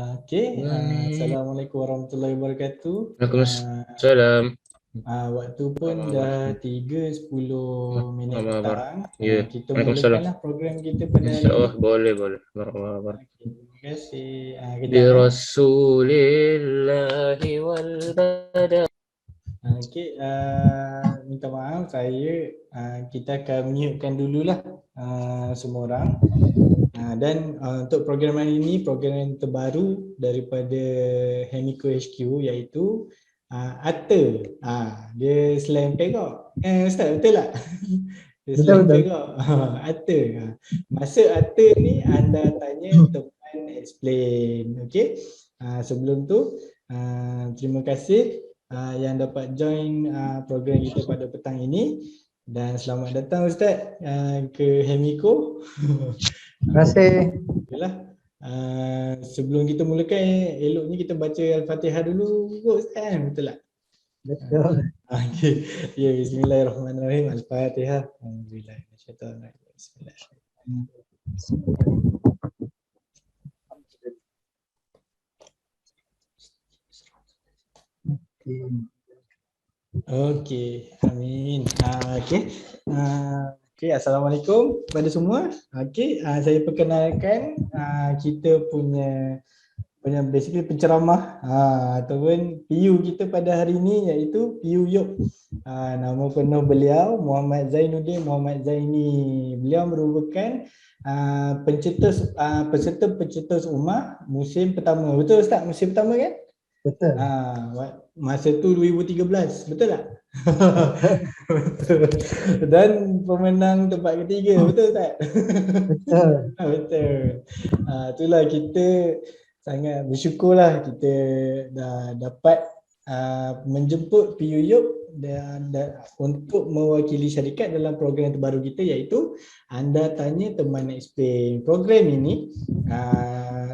Okey, Boleh. Assalamualaikum warahmatullahi wabarakatuh. Waalaikumsalam. Waktu pun dah 3:10 Apa? petang. Ya. Kita Waalaikumsalam. mulakanlah program kita pada hari ini. Insyaallah boleh. Marhaba. Okey, terima kasih. Bi Kejap Rasulillahi wal badar. Okey, minta maaf kita akan mute-kan dululah semua orang. Dan untuk program hari ini, program yang terbaru daripada Hemiko HQ iaitu Atta. Dia slang perak. Ustaz betul tak? Dia slang perak. Atta. Masa Atta ni anda tanya teman explain. Okey. Sebelum tu terima kasih yang dapat join program kita pada petang ini. Dan selamat datang Ustaz ke Hemiko. Terima kasih. Yalah. Sebelum kita mulakan, eloknya kita baca Al-Fatihah dulu kot Ustaz, betul tak? Betul. Okey. Ya, bismillahirrahmanirrahim. Al-Fatihah. Alhamdulillah. Bismillahirrahmanirrahim. Okey, amin. Okey, assalamualaikum kepada semua. Okey, saya perkenalkan kita punya basically penceramah ataupun PU kita pada hari ini iaitu PU Yop. Nama penuh beliau Muhammad Zainuddin Muhammad Zaini. Beliau merupakan peserta pencetus ummah musim pertama. Betul Ustaz, musim pertama kan? Betul. Masa tu 2013, betul tak? Betul. Dan pemenang tempat ketiga, betul tak? Betul. Betul. Itulah kita sangat bersyukurlah kita dah dapat menjemput PU Yop dan untuk mewakili syarikat dalam program terbaru kita iaitu Anda Tanya Teman Explain. Program ini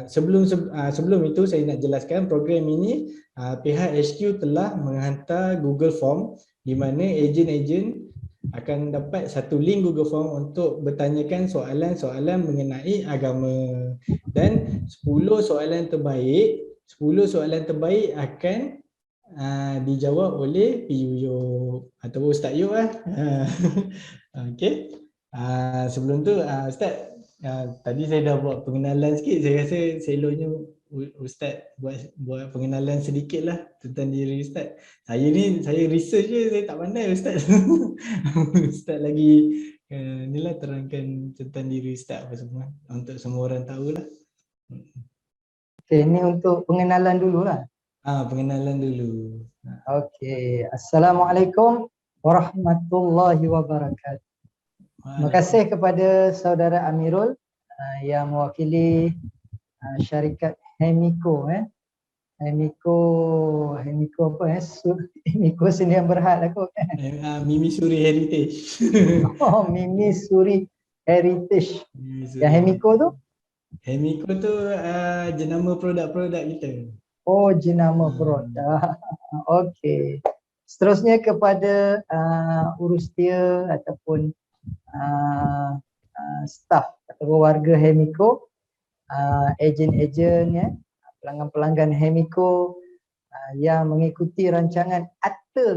sebelum itu saya nak jelaskan program ini pihak HQ telah menghantar Google Form di mana ejen-ejen akan dapat satu link Google Form untuk bertanyakan soalan-soalan mengenai agama. Dan 10 soalan terbaik akan dijawab oleh PU Yop atau Ustaz Yop lah. Okey. Sebelum tu Ustaz, tadi saya dah buat pengenalan sikit. Saya rasa seloknya Ustaz buat pengenalan sedikit lah tentang diri Ustaz. Saya research je, saya tak pandai Ustaz. Ustaz lagi inilah terangkan tentang diri Ustaz apa semua untuk semua orang tahulah. Okey, ini untuk pengenalan dulu lah. Pengenalan dulu. Okey, Assalamualaikum warahmatullahi wabarakatuh. Terima kasih kepada saudara Amirul yang mewakili syarikat Hemiko. Hemiko apa Hemiko Sdn Berhad lah kot. Mimi Suri Heritage. Oh, Mimi Suri Heritage. Yang Hemiko tu? Hemiko tu jenama produk-produk kita. Oh, jenama produk. Okey. Seterusnya kepada urustia ataupun staf atau warga Hemiko, ejen-ejen pelanggan-pelanggan Hemiko yang mengikuti rancangan Atta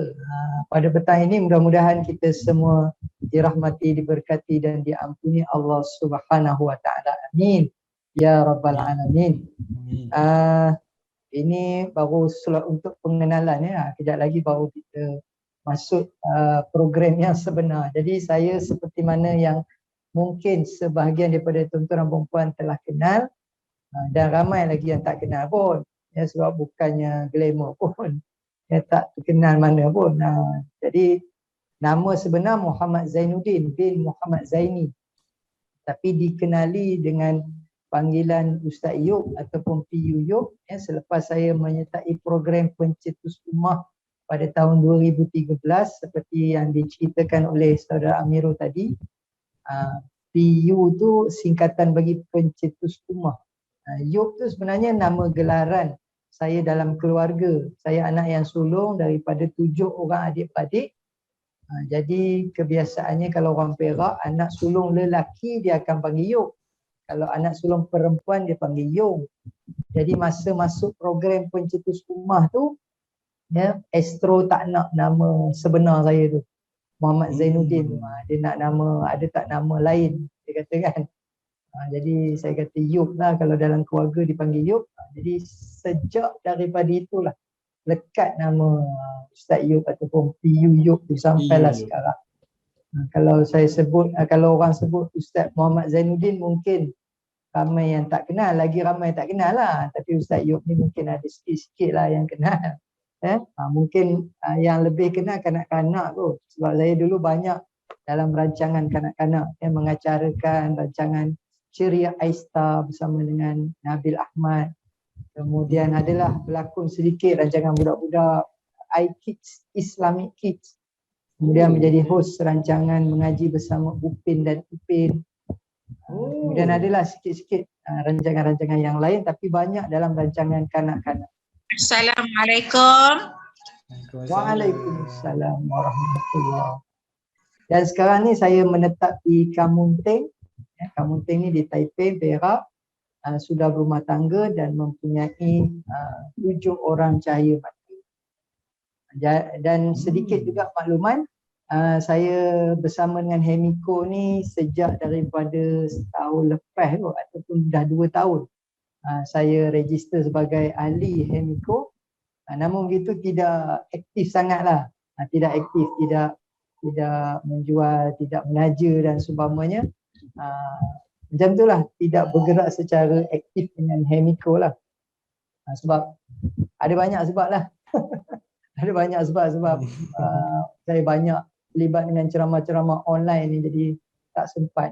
pada petang ini. Mudah-mudahan kita semua dirahmati, diberkati dan diampuni Allah Subhanahu wa taala. Amin. Ya rabbal alamin. Ini baru slot untuk pengenalan ya. Kejap lagi baru kita masuk program yang sebenar. Jadi saya seperti mana yang mungkin sebahagian daripada tuan-tuan dan puan-puan telah kenal dan ramai lagi yang tak kenal pun. Ya, sebab bukannya glamour pun. Ya, tak terkenal mana pun. Jadi nama sebenar Muhammad Zainuddin bin Muhammad Zaini. Tapi dikenali dengan panggilan Ustaz Yop ataupun PU Yop selepas saya menyertai program pencetus ummah pada tahun 2013 seperti yang diceritakan oleh saudara Amirul tadi. PU tu singkatan bagi pencetus ummah. Yop tu sebenarnya nama gelaran saya dalam keluarga. Saya anak yang sulung daripada 7 orang adik-beradik. Jadi kebiasaannya kalau orang Perak, anak sulung lelaki dia akan panggil Yop. Kalau anak sulung perempuan dia panggil Yung. Jadi masa masuk program pencetus rumah tu, ya, Astro tak nak nama sebenar saya tu, Muhammad Zainuddin tu. Dia nak nama, ada tak nama lain, dia kata kan. Jadi saya kata Yub lah, kalau dalam keluarga dipanggil Yub. Jadi sejak daripada itulah lekat nama Ustaz Yub ataupun PU Yub tu sampailah PU Yub. sekarang. Kalau saya sebut, kalau orang sebut Ustaz Muhammad Zainuddin, mungkin ramai yang tak kenal, lagi ramai yang tak kenal lah. Tapi Ustaz Yub ni mungkin ada sikit-sikit lah yang kenal. Mungkin yang lebih kenal kanak-kanak tu. Sebab saya dulu banyak dalam rancangan kanak-kanak yang mengacarakan rancangan Ceria Aista bersama dengan Nabil Ahmad. Kemudian adalah berlakon sedikit rancangan budak-budak iKids, Islamic Kids. Kemudian menjadi host rancangan mengaji bersama Upin dan Ipin. Kemudian adalah sikit-sikit rancangan-rancangan yang lain, tapi banyak dalam rancangan kanak-kanak. Assalamualaikum. Waalaikumsalam warahmatullahi. Dan sekarang ni saya menetap di Kamunting. Kamunting ni di Taipei, Perak. Sudah berumah tangga dan mempunyai 7 orang cahaya mata. Dan sedikit juga makluman, saya bersama dengan Hemiko ni sejak daripada setahun lepas tu, ataupun dah 2 tahun. Saya register sebagai ahli Hemiko. Namun begitu tidak aktif sangatlah. Tidak aktif, tidak menjual, tidak menaja dan seumpamanya. Macam itulah, tidak bergerak secara aktif dengan Hemiko lah. Sebab ada banyak sebab lah. Ada banyak sebab saya banyak terlibat dengan ceramah-ceramah online ni, jadi tak sempat.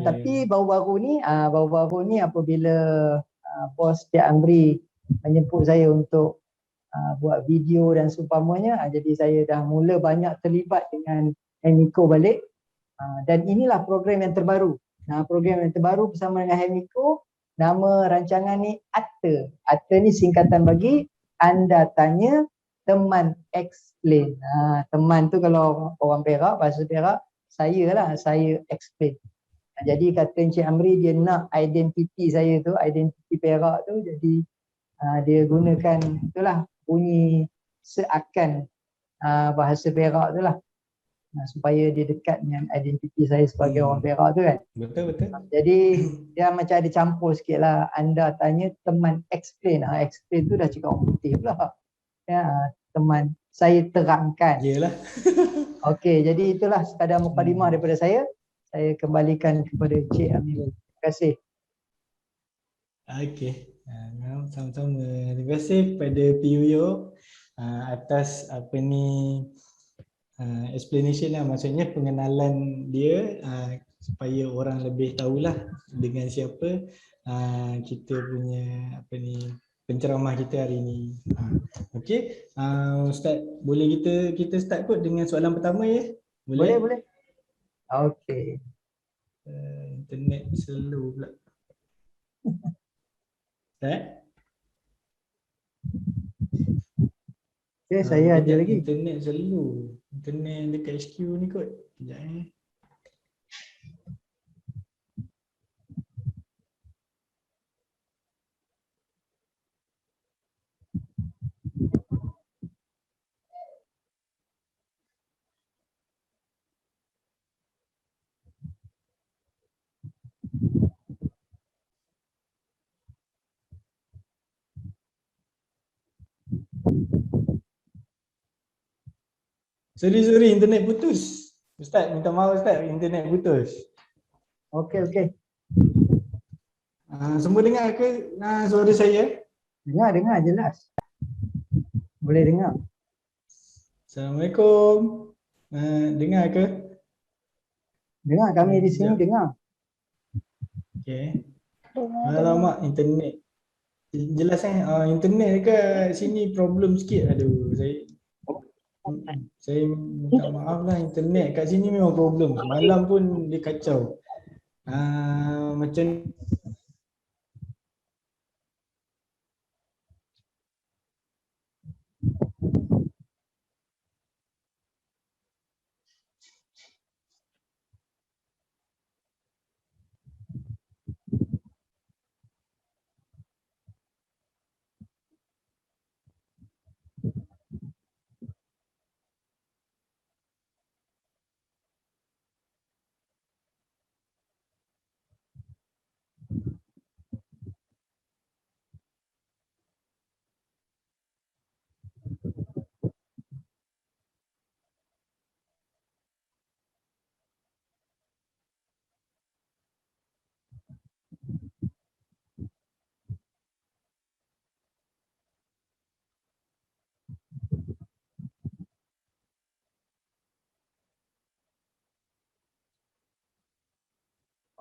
Tapi baru-baru ni apabila bos Cik Amri menjemput saya untuk buat video dan seumpamanya, jadi saya dah mula banyak terlibat dengan Hemiko balik. Dan inilah program yang terbaru. Program yang terbaru bersama dengan Hemiko, nama rancangan ni ATA. ATA ni singkatan bagi Anda Tanya Teman Explain. Teman tu kalau orang Perak, bahasa Perak, saya explain. Jadi kata Encik Amri, dia nak identiti saya tu, identiti Perak tu, jadi dia gunakan itulah bunyi seakan bahasa Perak tu lah, supaya dia dekat dengan identiti saya sebagai orang Perak tu kan. Betul. Jadi dia macam ada campur sikit lah. Anda Tanya Teman Explain. Explain tu dah cakap orang putih pula. Teman saya terangkan. Yelah. Okey, jadi itulah sekadar mukadimah daripada saya. Saya kembalikan kepada Cik Amirul. Terima kasih. Okey. Sama-sama. Terima kasih kepada PU atas apa ni explanation lah, maksudnya pengenalan dia supaya orang lebih tahulah dengan siapa kita punya apa ni penceramah kita hari ni. Okey, Ustaz, boleh kita start kot dengan soalan pertama ya? Boleh. Okey. Internet slow pula. Okay, saya ada lagi. Internet slow. Internet dekat HQ ni kot. Sekejap Sorry, internet putus. Ustaz, minta maaf Ustaz, internet putus. Okey. Semua dengar ke suara saya? Dengar jelas. Boleh dengar. Assalamualaikum. Dengar ke? Dengar, kami di sini dengar. Okey. Alamak, internet. Jelas internet dekat sini problem sikit. Aduh, saya minta maaf lah, internet kat sini memang problem. Malam pun dia kacau. Macam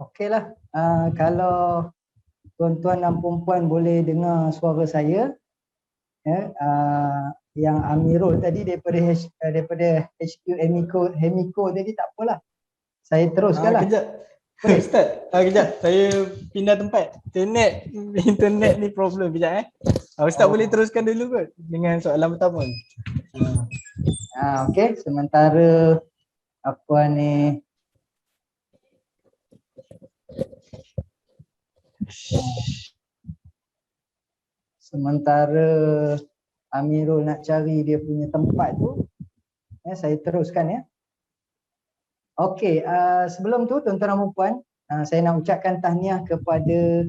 Okeylah. Kalau tuan-tuan dan puan boleh dengar suara saya, yang Amirul tadi daripada HQ Hemiko tadi tak apalah. Saya teruskanlah. Kejap. Boleh? Ustaz, kejap. Saya pindah tempat. Internet ni problem kejap Ustaz boleh teruskan dulu kot dengan soalan pertama. Okey, sementara apa ni sementara Amirul nak cari dia punya tempat tu, saya teruskan ya. Okey, sebelum tu tuan-tuan dan puan, saya nak ucapkan tahniah kepada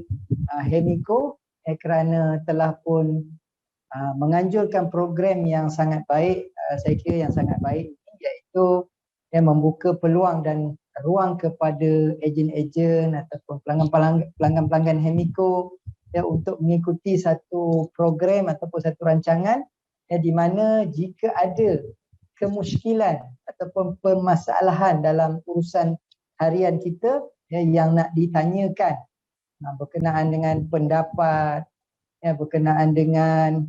Hemiko kerana telah pun menganjurkan program yang sangat baik, saya kira yang sangat baik, iaitu membuka peluang dan ruang kepada ejen-ejen ataupun pelanggan-pelanggan Hemiko untuk mengikuti satu program ataupun satu rancangan di mana jika ada kemusykilan ataupun permasalahan dalam urusan harian kita yang nak ditanyakan berkenaan dengan pendapat, berkenaan dengan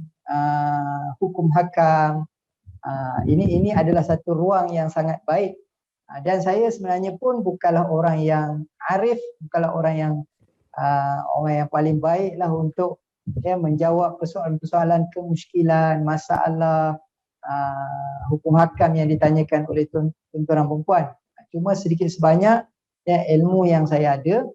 hukum hakam, ini adalah satu ruang yang sangat baik. Dan saya sebenarnya pun bukanlah orang yang arif, bukanlah orang yang paling baik lah untuk menjawab persoalan-persoalan kemusykilan, masalah hukum hakam yang ditanyakan oleh tuan-tuan dan puan. Cuma sedikit sebanyak ilmu yang saya ada,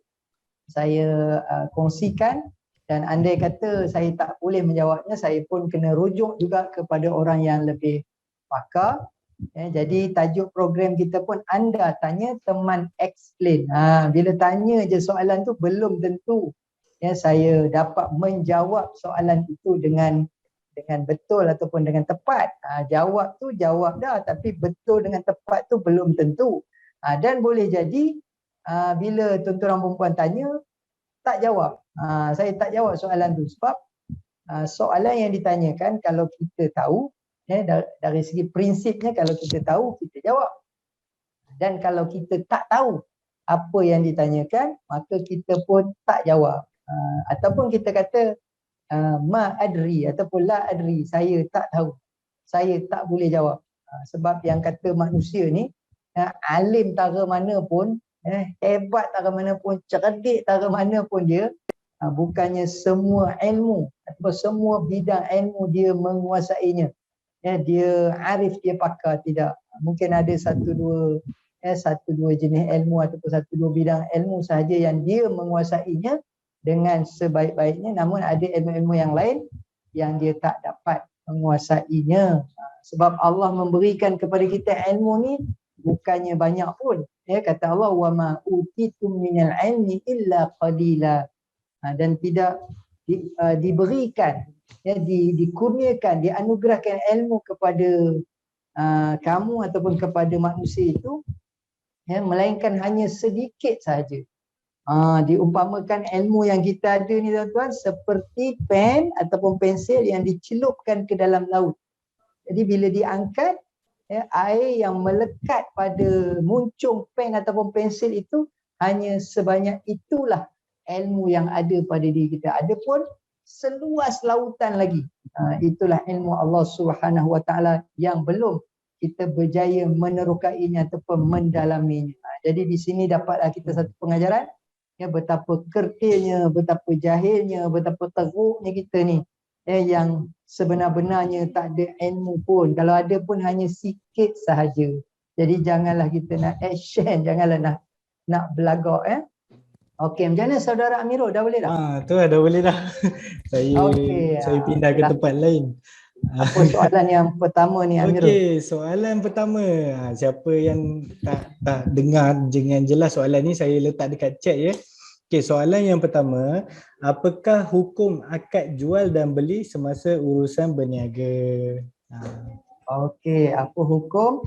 saya kongsikan, dan andai kata saya tak boleh menjawabnya, saya pun kena rujuk juga kepada orang yang lebih pakar. Jadi tajuk program kita pun anda tanya teman explain. Bila tanya je soalan tu belum tentu saya dapat menjawab soalan itu dengan betul ataupun dengan tepat. Jawab tu jawab dah, tapi betul dengan tepat tu belum tentu. Dan boleh jadi bila tuan-tuan dan puan tanya tak jawab. Saya tak jawab soalan tu sebab soalan yang ditanyakan kalau kita tahu, dari segi prinsipnya kalau kita tahu kita jawab. Dan kalau kita tak tahu apa yang ditanyakan, maka kita pun tak jawab. Ataupun kita kata ma adri ataupun la adri, saya tak tahu, saya tak boleh jawab. Sebab yang kata manusia ni alim tara mana pun, hebat tara mana pun, cerdik tara mana pun dia, bukannya semua ilmu atau semua bidang ilmu dia menguasainya. Dia arif, dia pakar, tidak. Mungkin ada satu dua jenis ilmu ataupun satu dua bidang ilmu sahaja yang dia menguasainya dengan sebaik-baiknya, namun ada ilmu-ilmu yang lain yang dia tak dapat menguasainya. Sebab Allah memberikan kepada kita ilmu ni bukannya banyak pun. Kata Allah, wa ma utitum minal ilmi illa qalila. Dan tidak diberikan, dikurniakan, dianugerahkan ilmu kepada kamu ataupun kepada manusia itu, melainkan hanya sedikit sahaja. Diumpamakan ilmu yang kita ada ni tuan-tuan seperti pen ataupun pensil yang dicelupkan ke dalam laut. Jadi bila diangkat, air yang melekat pada muncung pen ataupun pensil itu hanya sebanyak itulah ilmu yang ada pada diri kita. Adapun seluas lautan lagi, itulah ilmu Allah Subhanahu Wa Taala yang belum kita berjaya menerukainya ataupun mendalaminya. Jadi di sini dapatlah kita satu pengajaran, betapa kertilnya, betapa jahilnya, betapa teruknya kita ni, yang sebenar-benarnya tak ada ilmu pun. Kalau ada pun hanya sikit sahaja. Jadi janganlah kita nak action, janganlah nak belagak. Okey, macam mana saudara Amirul? Dah boleh dah? Tu dah boleh dah. Saya pindah ke tempat lain. Apa soalan yang pertama ni Amirul? Okey, soalan pertama. Siapa yang tak dengar dengan jelas soalan ni, saya letak dekat chat ya. Okey, soalan yang pertama, apakah hukum akad jual dan beli semasa urusan berniaga? Okey, apa hukum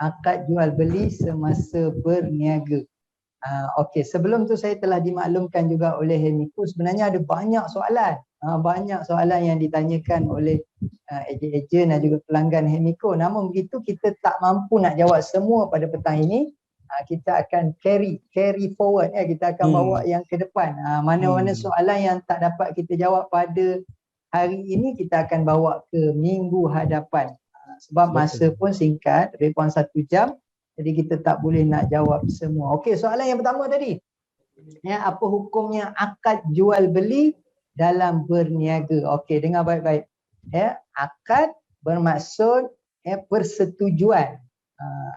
akad jual beli semasa berniaga? Okey, sebelum tu saya telah dimaklumkan juga oleh Hemiko, sebenarnya ada banyak soalan. Banyak soalan yang ditanyakan oleh ejen-ejen dan juga pelanggan Hemiko. Namun begitu kita tak mampu nak jawab semua pada petang ini. kita akan carry forward ya, kita akan bawa yang ke depan. Mana-mana soalan yang tak dapat kita jawab pada hari ini kita akan bawa ke minggu hadapan. Sebab masa pun singkat, lebih kurang 1 jam. Jadi kita tak boleh nak jawab semua. Okey, soalan yang pertama tadi. Ya, apa hukumnya akad jual beli dalam berniaga? Okey, dengar baik-baik. Ya, akad bermaksud persetujuan.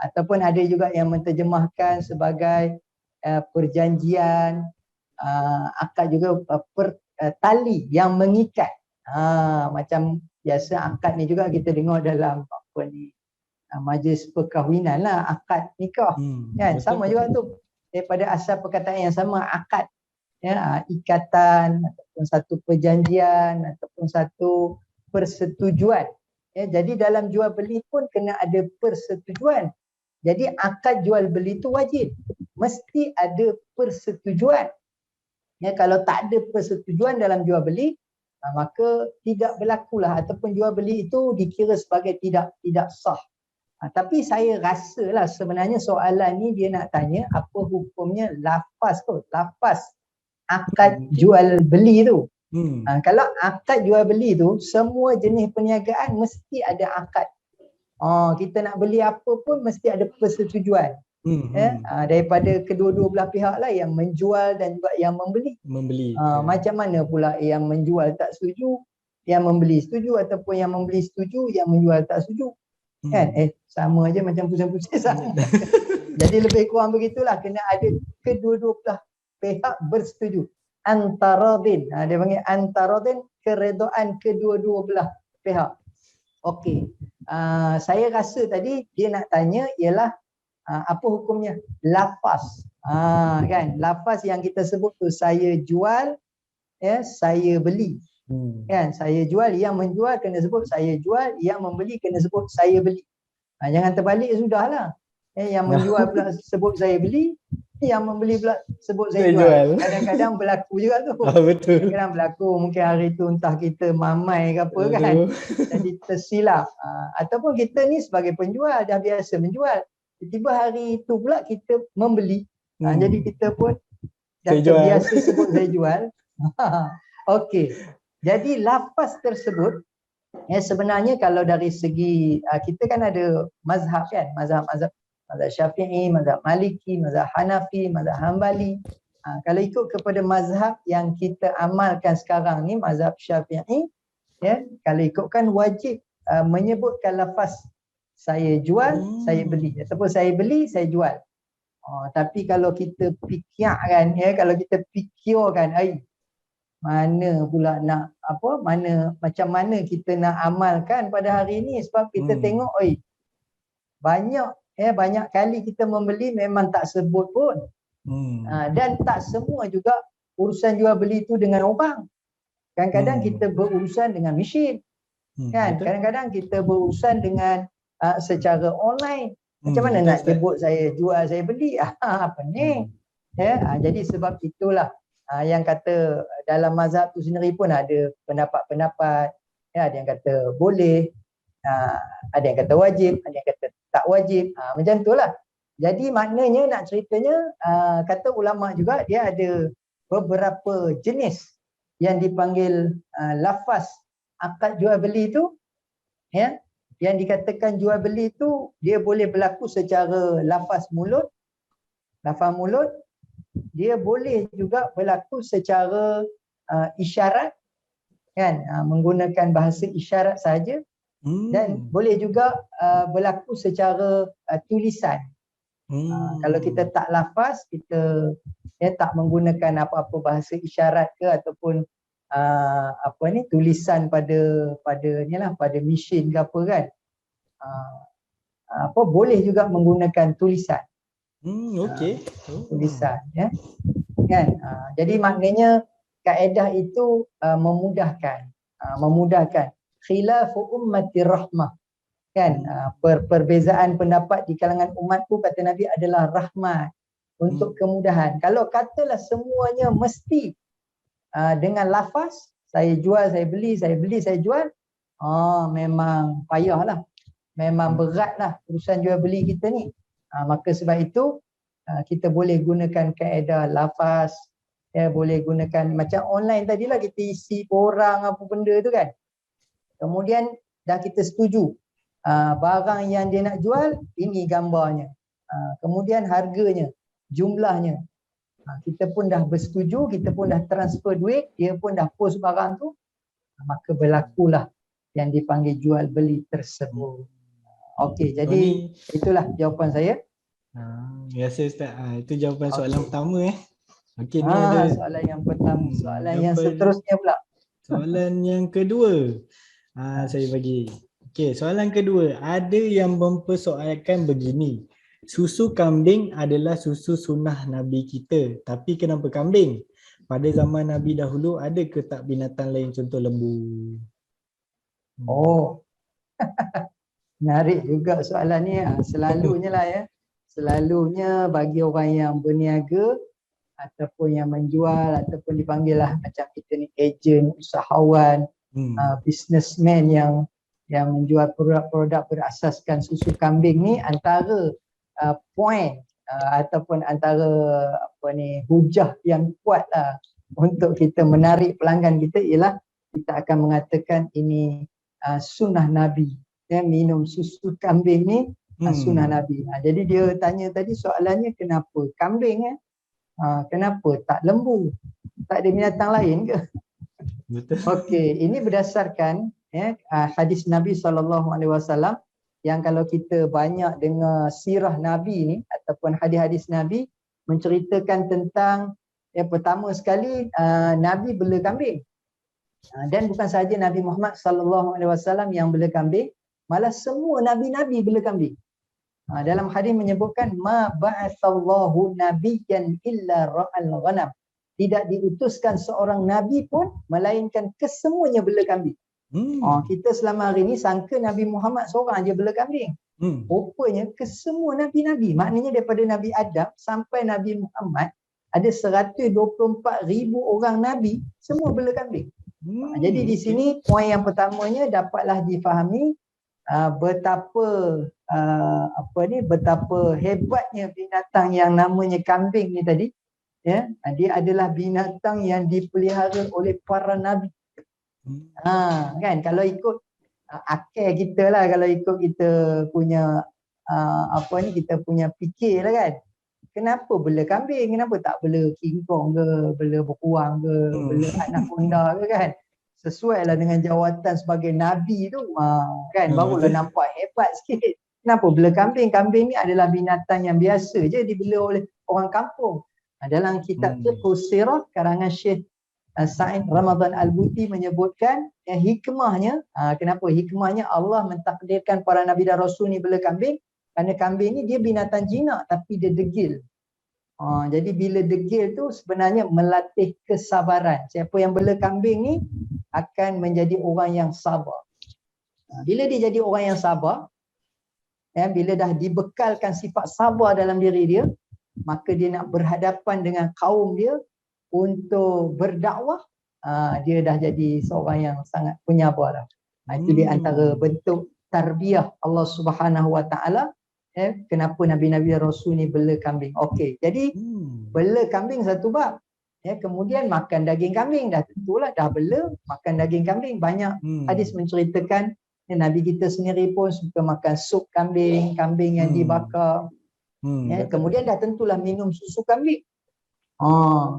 Ataupun ada juga yang menterjemahkan sebagai perjanjian, akad juga tali yang mengikat. Macam biasa akad ni juga kita dengar dalam apa ni, majlis perkahwinan lah, akad nikah. Kan sama juga tu, daripada asal perkataan yang sama, akad ya, ikatan ataupun satu perjanjian ataupun satu persetujuan. Ya, jadi dalam jual beli pun kena ada persetujuan. Jadi akad jual beli itu wajib, mesti ada persetujuan. Ya, kalau tak ada persetujuan dalam jual beli, maka tidak berlakulah ataupun jual beli itu dikira sebagai tidak sah. Tapi saya rasalah sebenarnya soalan ni dia nak tanya apa hukumnya lafaz tu, lafaz akad jual beli tu. Kalau akad jual beli tu, semua jenis perniagaan mesti ada akad. Kita nak beli apa pun mesti ada persetujuan. Daripada kedua-dua belah pihak lah, yang menjual dan juga yang membeli. Macam mana pula yang menjual tak setuju, yang membeli setuju, ataupun yang membeli setuju, yang menjual tak setuju. Kan? Sama aja macam pusing-pusing sama. Jadi lebih kurang begitulah, kena ada kedua-dua belah pihak bersetuju. Antaradin, dia panggil antaradin, keredaan kedua-dua belah pihak. Okey, saya rasa tadi dia nak tanya ialah apa hukumnya lafaz. Kan, lafaz yang kita sebut tu, saya jual, ya, saya beli. Kan, saya jual, yang menjual kena sebut saya jual, yang membeli kena sebut saya beli. Jangan terbalik, sudahlah. Yang menjual pula sebut saya beli, yang membeli pula sebut saya jual. Kadang-kadang berlaku juga tu. Betul. Kadang-kadang berlaku, mungkin hari tu entah kita mamai ke apa kan, jadi tersilap. Ataupun kita ni sebagai penjual dah biasa menjual, tiba-tiba hari tu pula kita membeli. Jadi kita pun dah terbiasa sebut saya jual. Okey. Jadi lafaz tersebut sebenarnya kalau dari segi kita kan ada mazhab kan, mazhab Syafi'i, mazhab Maliki, mazhab Hanafi, mazhab Hambali. Kalau ikut kepada mazhab yang kita amalkan sekarang ni, mazhab Syafi'i, ya, kalau ikutkan wajib menyebutkan lafaz saya jual, saya beli, ataupun saya beli, saya jual. Tapi kalau kita fikirkan, ya, kalau kita fikirkan, mana pula nak apa, macam mana kita nak amalkan pada hari ini, sebab kita tengok banyak kali kita membeli memang tak sebut pun. Dan tak semua juga urusan jual beli itu dengan orang. Kadang-kadang kita berurusan dengan mesin. Kan, kadang-kadang kita berurusan dengan secara online. Macam mana nak sebut saya jual, saya beli? Pening. Ya, jadi sebab itulah yang kata dalam mazhab tu sendiri pun ada pendapat-pendapat. Ya, ada yang kata boleh, ada yang kata wajib, ada yang kata tak wajib. Macam itulah. Jadi maknanya nak ceritanya, kata ulama juga dia ada beberapa jenis yang dipanggil lafaz akad jual beli tu, ya, yang dikatakan jual beli tu dia boleh berlaku secara lafaz mulut, dia boleh juga berlaku secara isyarat, kan, menggunakan bahasa isyarat saja. Dan boleh juga berlaku secara tulisan. Kalau kita tak lafaz, kita tak menggunakan apa-apa bahasa isyarat ke ataupun tulisan pada mesin ke apa kan. Boleh juga menggunakan tulisan. Tulisan, ya. Kan? Jadi maknanya kaedah itu memudahkan. Khilafu ummati rahmah, kan, perbezaan pendapat di kalangan umatku, kata Nabi, adalah rahmat, untuk kemudahan. Kalau katalah semuanya mesti dengan lafaz saya jual, saya beli, saya jual, memang payahlah, memang beratlah urusan jual beli kita ni. Maka sebab itu kita boleh gunakan kaedah lafaz, boleh gunakan macam online tadilah kita isi orang apa benda tu kan. Kemudian dah kita setuju barang yang dia nak jual ini gambarnya, kemudian harganya, jumlahnya, kita pun dah bersetuju, kita pun dah transfer duit, dia pun dah post barang tu, maka berlakulah yang dipanggil jual beli tersebut. Okey, jadi itulah jawapan saya. Terima kasih Ustaz. Itu jawapan soalan Okey. pertama Okey, ni ada Soalan yang pertama, soalan yang jawapan- seterusnya pula. soalan yang kedua. Saya bagi. Okey, soalan kedua. Ada yang mempersoalkan begini. Susu kambing adalah susu sunnah Nabi kita. Tapi kenapa kambing? Pada zaman Nabi dahulu ada ke tak binatang lain contoh lembu? Oh, menarik juga soalan ni. Selalunya lah ya. Selalunya bagi orang yang berniaga ataupun yang menjual ataupun dipanggil lah macam kita ni ejen, usahawan, businessman yang menjual produk-produk berasaskan susu kambing ni, antara point ataupun antara hujah yang kuat lah untuk kita menarik pelanggan kita ialah kita akan mengatakan ini sunnah Nabi. Minum susu kambing ni sunnah Nabi. Jadi dia tanya tadi soalannya kenapa kambing kenapa tak lembu? Tak ada binatang lain ke? Betul. Okey, ini berdasarkan hadis Nabi SAW yang kalau kita banyak dengar sirah Nabi ni ataupun hadis-hadis Nabi menceritakan tentang yang pertama sekali Nabi bela kambing. Dan bukan sahaja Nabi Muhammad SAW yang bela kambing, malah semua nabi-nabi bela kambing. Dalam hadis menyebutkan ma ba'atsallahu nabiyyan illa ra'al ghanam. Tidak diutuskan seorang nabi pun melainkan kesemuanya bela kambing. Kita selama hari ni sangka Nabi Muhammad seorang aja bela kambing. Rupanya kesemua nabi-nabi, maknanya daripada Nabi Adam sampai Nabi Muhammad ada 124,000 orang nabi semua bela kambing. Jadi di sini poin yang pertamanya dapatlah difahami betapa betapa hebatnya binatang yang namanya kambing ni tadi. Dia adalah binatang yang dipelihara oleh para nabi. Kan kalau ikut akal kita lah, kalau ikut kita punya kita punya fikir lah kan. Kenapa bela kambing? Kenapa tak bela King Kong ke, bela berkuang ke, bela anaconda ke kan? Sesuai lah dengan jawatan sebagai Nabi tu kan, barulah nampak hebat sikit. Kenapa bela kambing? Kambing ni adalah binatang yang biasa je dibela oleh orang kampung. Dalam kitab Fiqh Sirah karangan Syekh Sa'id Ramadan Al-Buti menyebutkan hikmahnya, kenapa hikmahnya Allah mentakdirkan para Nabi dan Rasul ni bela kambing, kerana kambing ni dia binatang jinak tapi dia degil. Jadi bila degil tu sebenarnya melatih kesabaran. Siapa yang bela kambing ni akan menjadi orang yang sabar. Bila dia jadi orang yang sabar, bila dah dibekalkan sifat sabar dalam diri dia, maka dia nak berhadapan dengan kaum dia untuk berdakwah, dia dah jadi seorang yang sangat penyabar lah. Itu di antara bentuk tarbiyah Allah Subhanahu Wa Taala. Kenapa Nabi-Nabi Rasul ni bela kambing. Okey, jadi bela kambing satu bab. Kemudian makan daging kambing, dah tentulah dah bela makan daging kambing. Banyak hadis menceritakan Nabi kita sendiri pun suka makan sup kambing, kambing yang dibakar. Kemudian dah tentulah minum susu kambing.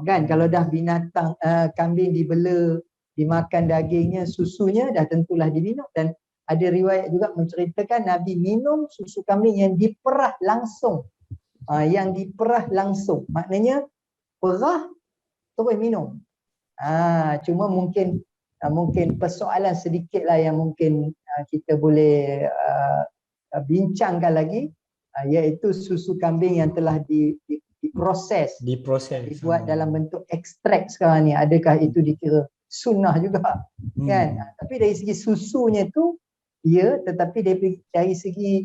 Kan kalau dah binatang kambing dibela, dimakan dagingnya, susunya dah tentulah diminum. Dan ada riwayat juga menceritakan Nabi minum susu kambing yang diperah langsung. Yang diperah langsung. Maknanya perah terus minum. Cuma mungkin persoalan sedikit lah yang mungkin kita boleh bincangkan lagi, iaitu susu kambing yang telah diproses, dibuat dalam bentuk ekstrak sekarang ni, adakah itu dikira sunnah juga kan? Tapi dari segi susunya tu ya, tetapi dari segi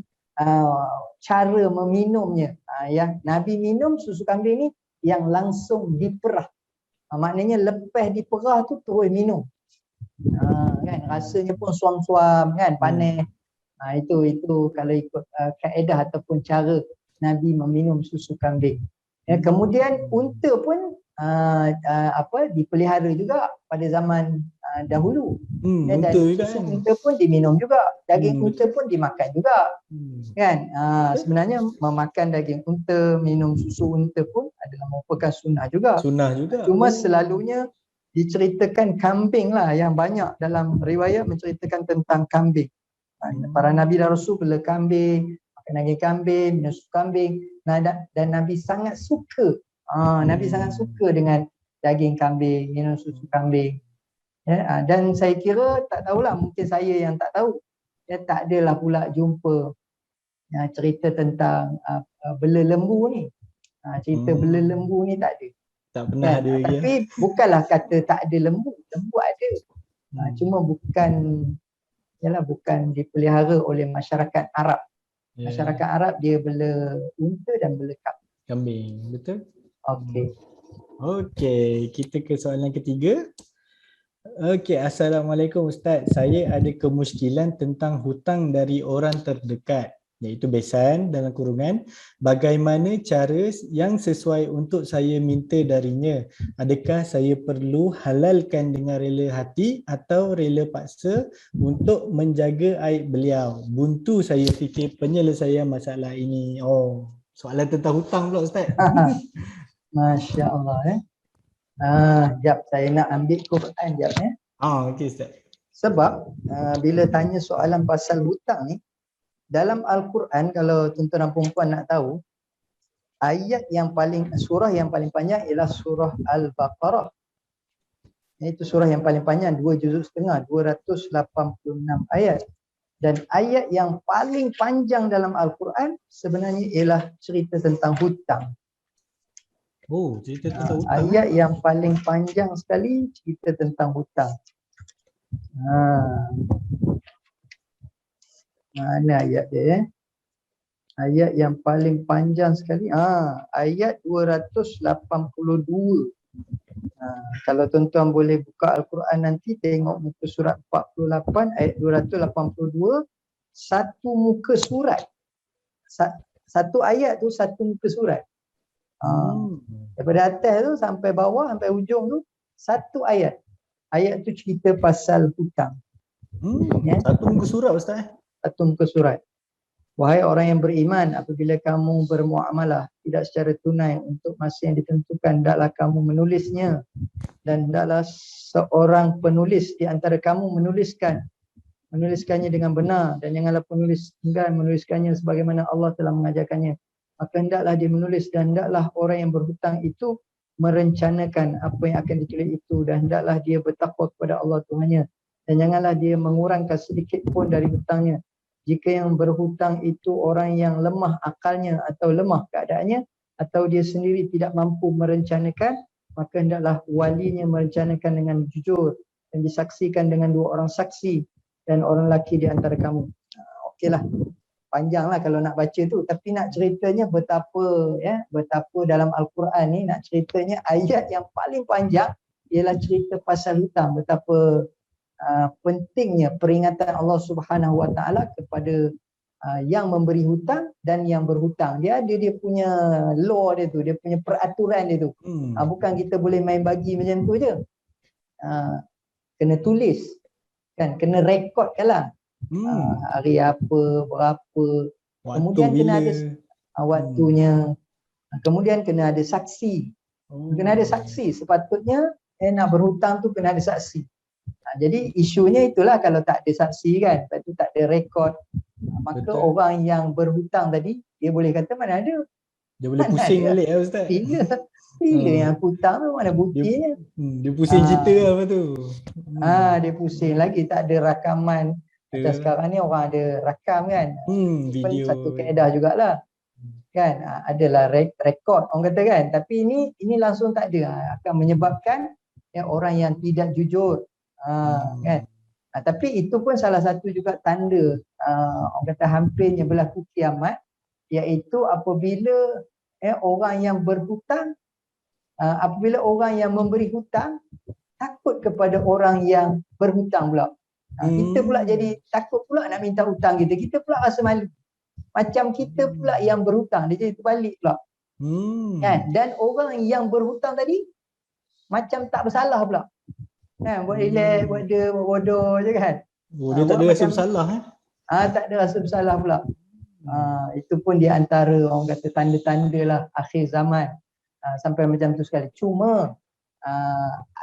cara meminumnya, yang Nabi minum susu kambing ni yang langsung diperah. Maknanya lepas diperah tu terus minum. Kan rasanya pun suam-suam kan, panas. Itu kalau ikut kaedah ataupun cara Nabi meminum susu kambing. Kemudian unta pun dipelihara juga pada zaman dahulu. Dan Unta juga susu kan. unta pun diminum juga, daging unta Betul. pun dimakan juga. Kan? Sebenarnya memakan daging unta, minum susu unta pun adalah merupakan sunnah juga. Sunnah juga. Cuma selalunya diceritakan kambing lah, yang banyak dalam riwayat menceritakan tentang kambing. Para Nabi dan Rasul bela kambing, makan daging kambing, minum susu kambing. Dan Nabi sangat suka. Nabi sangat suka dengan daging kambing, minum susu kambing. Dan saya kira, tak tahulah, mungkin saya yang tak tahu. Tak adalah pula jumpa cerita tentang bela lembu ni. Cerita bela lembu ni tak ada. Tak pernah ada lagi. Tapi bukanlah kata tak ada lembu. Lembu ada. Cuma bukan dipelihara oleh masyarakat Arab. Masyarakat Arab dia bela unta dan bela kambing. Betul? Okey, kita ke soalan ketiga. Assalamualaikum Ustaz. Saya ada kemusykilan tentang hutang dari orang terdekat, iaitu besan dalam kurungan. Bagaimana cara yang sesuai untuk saya minta darinya? Adakah saya perlu halalkan dengan rela hati atau rela paksa untuk menjaga aib beliau? Buntu saya fikir penyelesaian masalah ini. Soalan tentang hutang pula Ustaz. Masya Allah. Sekejap, saya nak ambil Quran sekejap ya. Okey Ustaz. Sebab bila tanya soalan pasal hutang ni, dalam Al-Quran, kalau tuan-tuan dan puan nak tahu, surah yang paling panjang ialah surah Al-Baqarah. Itu surah yang paling panjang, 2 juzuk setengah, 286 ayat. Dan ayat yang paling panjang dalam Al-Quran sebenarnya ialah cerita tentang hutang. Cerita tentang hutang. Ayat yang paling panjang sekali cerita tentang hutang. Mana ayat dia? Ayat yang paling panjang sekali. Ayat 282. Kalau tuan-tuan boleh buka Al-Quran nanti, tengok muka surat 48 ayat 282. Satu muka surat. Satu ayat tu satu muka surat. Daripada atas tu sampai bawah, sampai ujung tu satu ayat. Ayat tu cerita pasal hutang. Satu muka surat Ustaz. Satu muka surat. Wahai orang yang beriman, apabila kamu bermuamalah tidak secara tunai untuk masa yang ditentukan, hendaklah kamu menulisnya, dan hendaklah seorang penulis di antara kamu menuliskannya dengan benar, dan janganlah penulis enggan menuliskannya sebagaimana Allah telah mengajarkannya. Maka hendaklah dia menulis, dan hendaklah orang yang berhutang itu merencanakan apa yang akan ditulis itu, dan hendaklah dia bertakwa kepada Allah Tuhannya, dan janganlah dia mengurangkan sedikit pun dari hutangnya. Jika yang berhutang itu orang yang lemah akalnya atau lemah keadaannya, atau dia sendiri tidak mampu merencanakan, maka hendaklah walinya merencanakan dengan jujur dan disaksikan dengan 2 orang saksi dan orang lelaki di antara kamu. Okeylah. Panjanglah kalau nak baca tu, tapi nak ceritanya betapa dalam Al-Quran ni, nak ceritanya ayat yang paling panjang ialah cerita pasal hutang. Betapa pentingnya peringatan Allah Subhanahu Wa Taala kepada yang memberi hutang dan yang berhutang. Dia punya law dia tu, dia punya peraturan dia tu. Bukan kita boleh main bagi macam tu je. Kena tulis kan, kena rekodkan lah. Hari apa, berapa, kemudian kena ada waktunya, kemudian kena ada saksi. Kena ada saksi, sepatutnya nak berhutang tu kena ada saksi. Jadi isunya itulah, kalau tak ada saksi kan, lepas tu tak ada rekod, maka orang yang berhutang tadi, dia boleh kata mana ada. Dia boleh pusing balik lah Ustaz. Bila yang hutang tu mana buktinya. Dia pusing cerita lah apa tu. Dia pusing lagi, tak ada rakaman. Macam sekarang ni orang ada rakam kan. Video. Satu kaedah jugalah. Kan, adalah rekod orang kata kan. Tapi ini langsung tak ada. Akan menyebabkan orang yang tidak jujur. Kan. Tapi itu pun salah satu juga tanda orang kata hampirnya berlaku kiamat, iaitu apabila orang yang berhutang, apabila orang yang memberi hutang takut kepada orang yang berhutang pula. Kita pula jadi takut pula nak minta hutang kita. Kita pula rasa malu. Macam kita pula yang berhutang, dia jadi terbalik pula. Kan? Dan orang yang berhutang tadi macam tak bersalah pula. Kan? Buat relax, buat dia, buat bodoh je kan. Oh, dia tak ada rasa bersalah Tak ada rasa bersalah pula. Itu pun di antara orang kata tanda-tanda lah akhir zaman. Sampai macam tu sekali. Cuma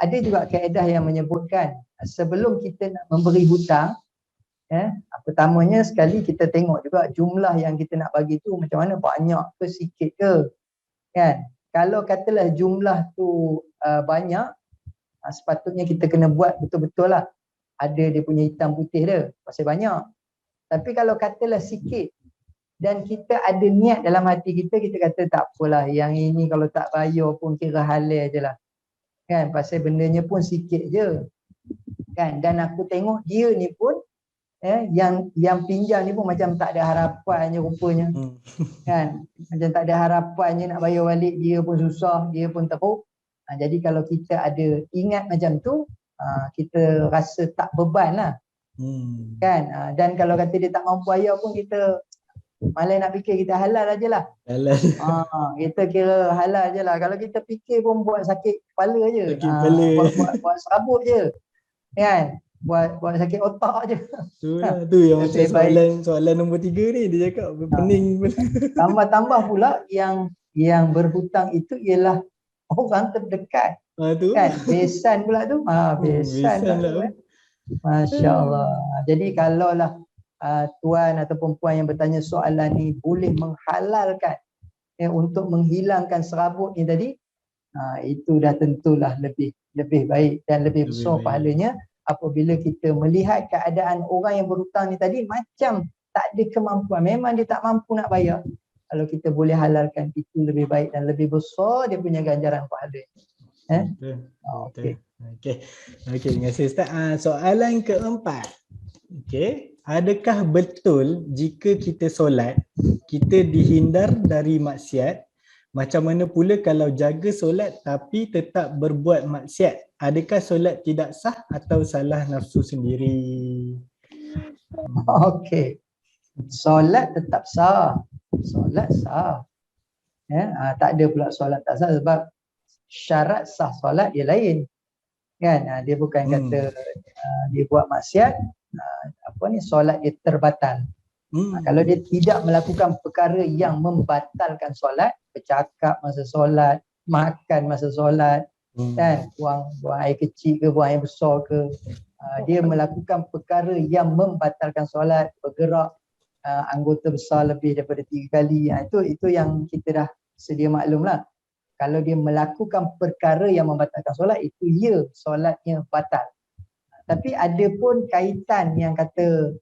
ada juga kaedah yang menyebutkan sebelum kita nak memberi hutang, pertamanya sekali kita tengok juga jumlah yang kita nak bagi tu macam mana, banyak ke sikit ke, kan. Kalau katalah jumlah tu banyak, sepatutnya kita kena buat betul-betul lah, ada dia punya hitam putih dia pasal banyak. Tapi kalau katalah sikit dan kita ada niat dalam hati kita, kita kata tak apalah, yang ini kalau tak bayar pun kira halal je lah, kan, pasal bendanya pun sikit je, kan. Dan aku tengok dia ni pun yang pinjam ni pun macam tak ada harapannya rupanya, kan, macam tak ada harapannya nak bayar balik, dia pun susah, dia pun teruk. Jadi kalau kita ada ingat macam tu, kita rasa tak beban lah, kan. Dan kalau kata dia tak mampu bayar pun, kita malah nak fikir kita halal aje lah. Halal. Kita kira halal je lah. Kalau kita fikir pun buat sakit kepala je. Sakit kepala. Buat serabut je, kan. Buat sakit otak je. Tu yang macam soalan nombor 3 ni, dia cakap pening. Tambah-tambah pula yang berhutang itu ialah orang terdekat. Kan, besan pula tu. Besan pula tu. Masya Allah. Jadi kalaulah tuan ataupun puan yang bertanya soalan ni boleh menghalalkan untuk menghilangkan serabut ni tadi, itu dah tentulah lebih baik dan lebih besar pahalanya apabila kita melihat keadaan orang yang berhutang ni tadi macam tak ada kemampuan, memang dia tak mampu nak bayar. Kalau kita boleh halalkan, itu lebih baik dan lebih besar dia punya ganjaran pahala. Okey, terima kasih Ustaz. Soalan keempat. Adakah betul jika kita solat, kita dihindar dari maksiat? Macam mana pula kalau jaga solat tapi tetap berbuat maksiat? Adakah solat tidak sah atau salah nafsu sendiri? Okey. Solat tetap sah. Solat sah. Tak ada pula solat tak sah, sebab syarat sah solat dia lain. Kan? Dia bukan kata dia buat maksiat, solat dia terbatal. Kalau dia tidak melakukan perkara yang membatalkan solat, bercakap masa solat, makan masa solat, kan, buang air kecil ke, buang air besar ke, dia melakukan perkara yang membatalkan solat, bergerak anggota besar lebih daripada 3 kali, itu yang kita dah sedia maklum lah. Kalau dia melakukan perkara yang membatalkan solat, itu ya, solatnya batal. Tapi ada pun kaitan yang kata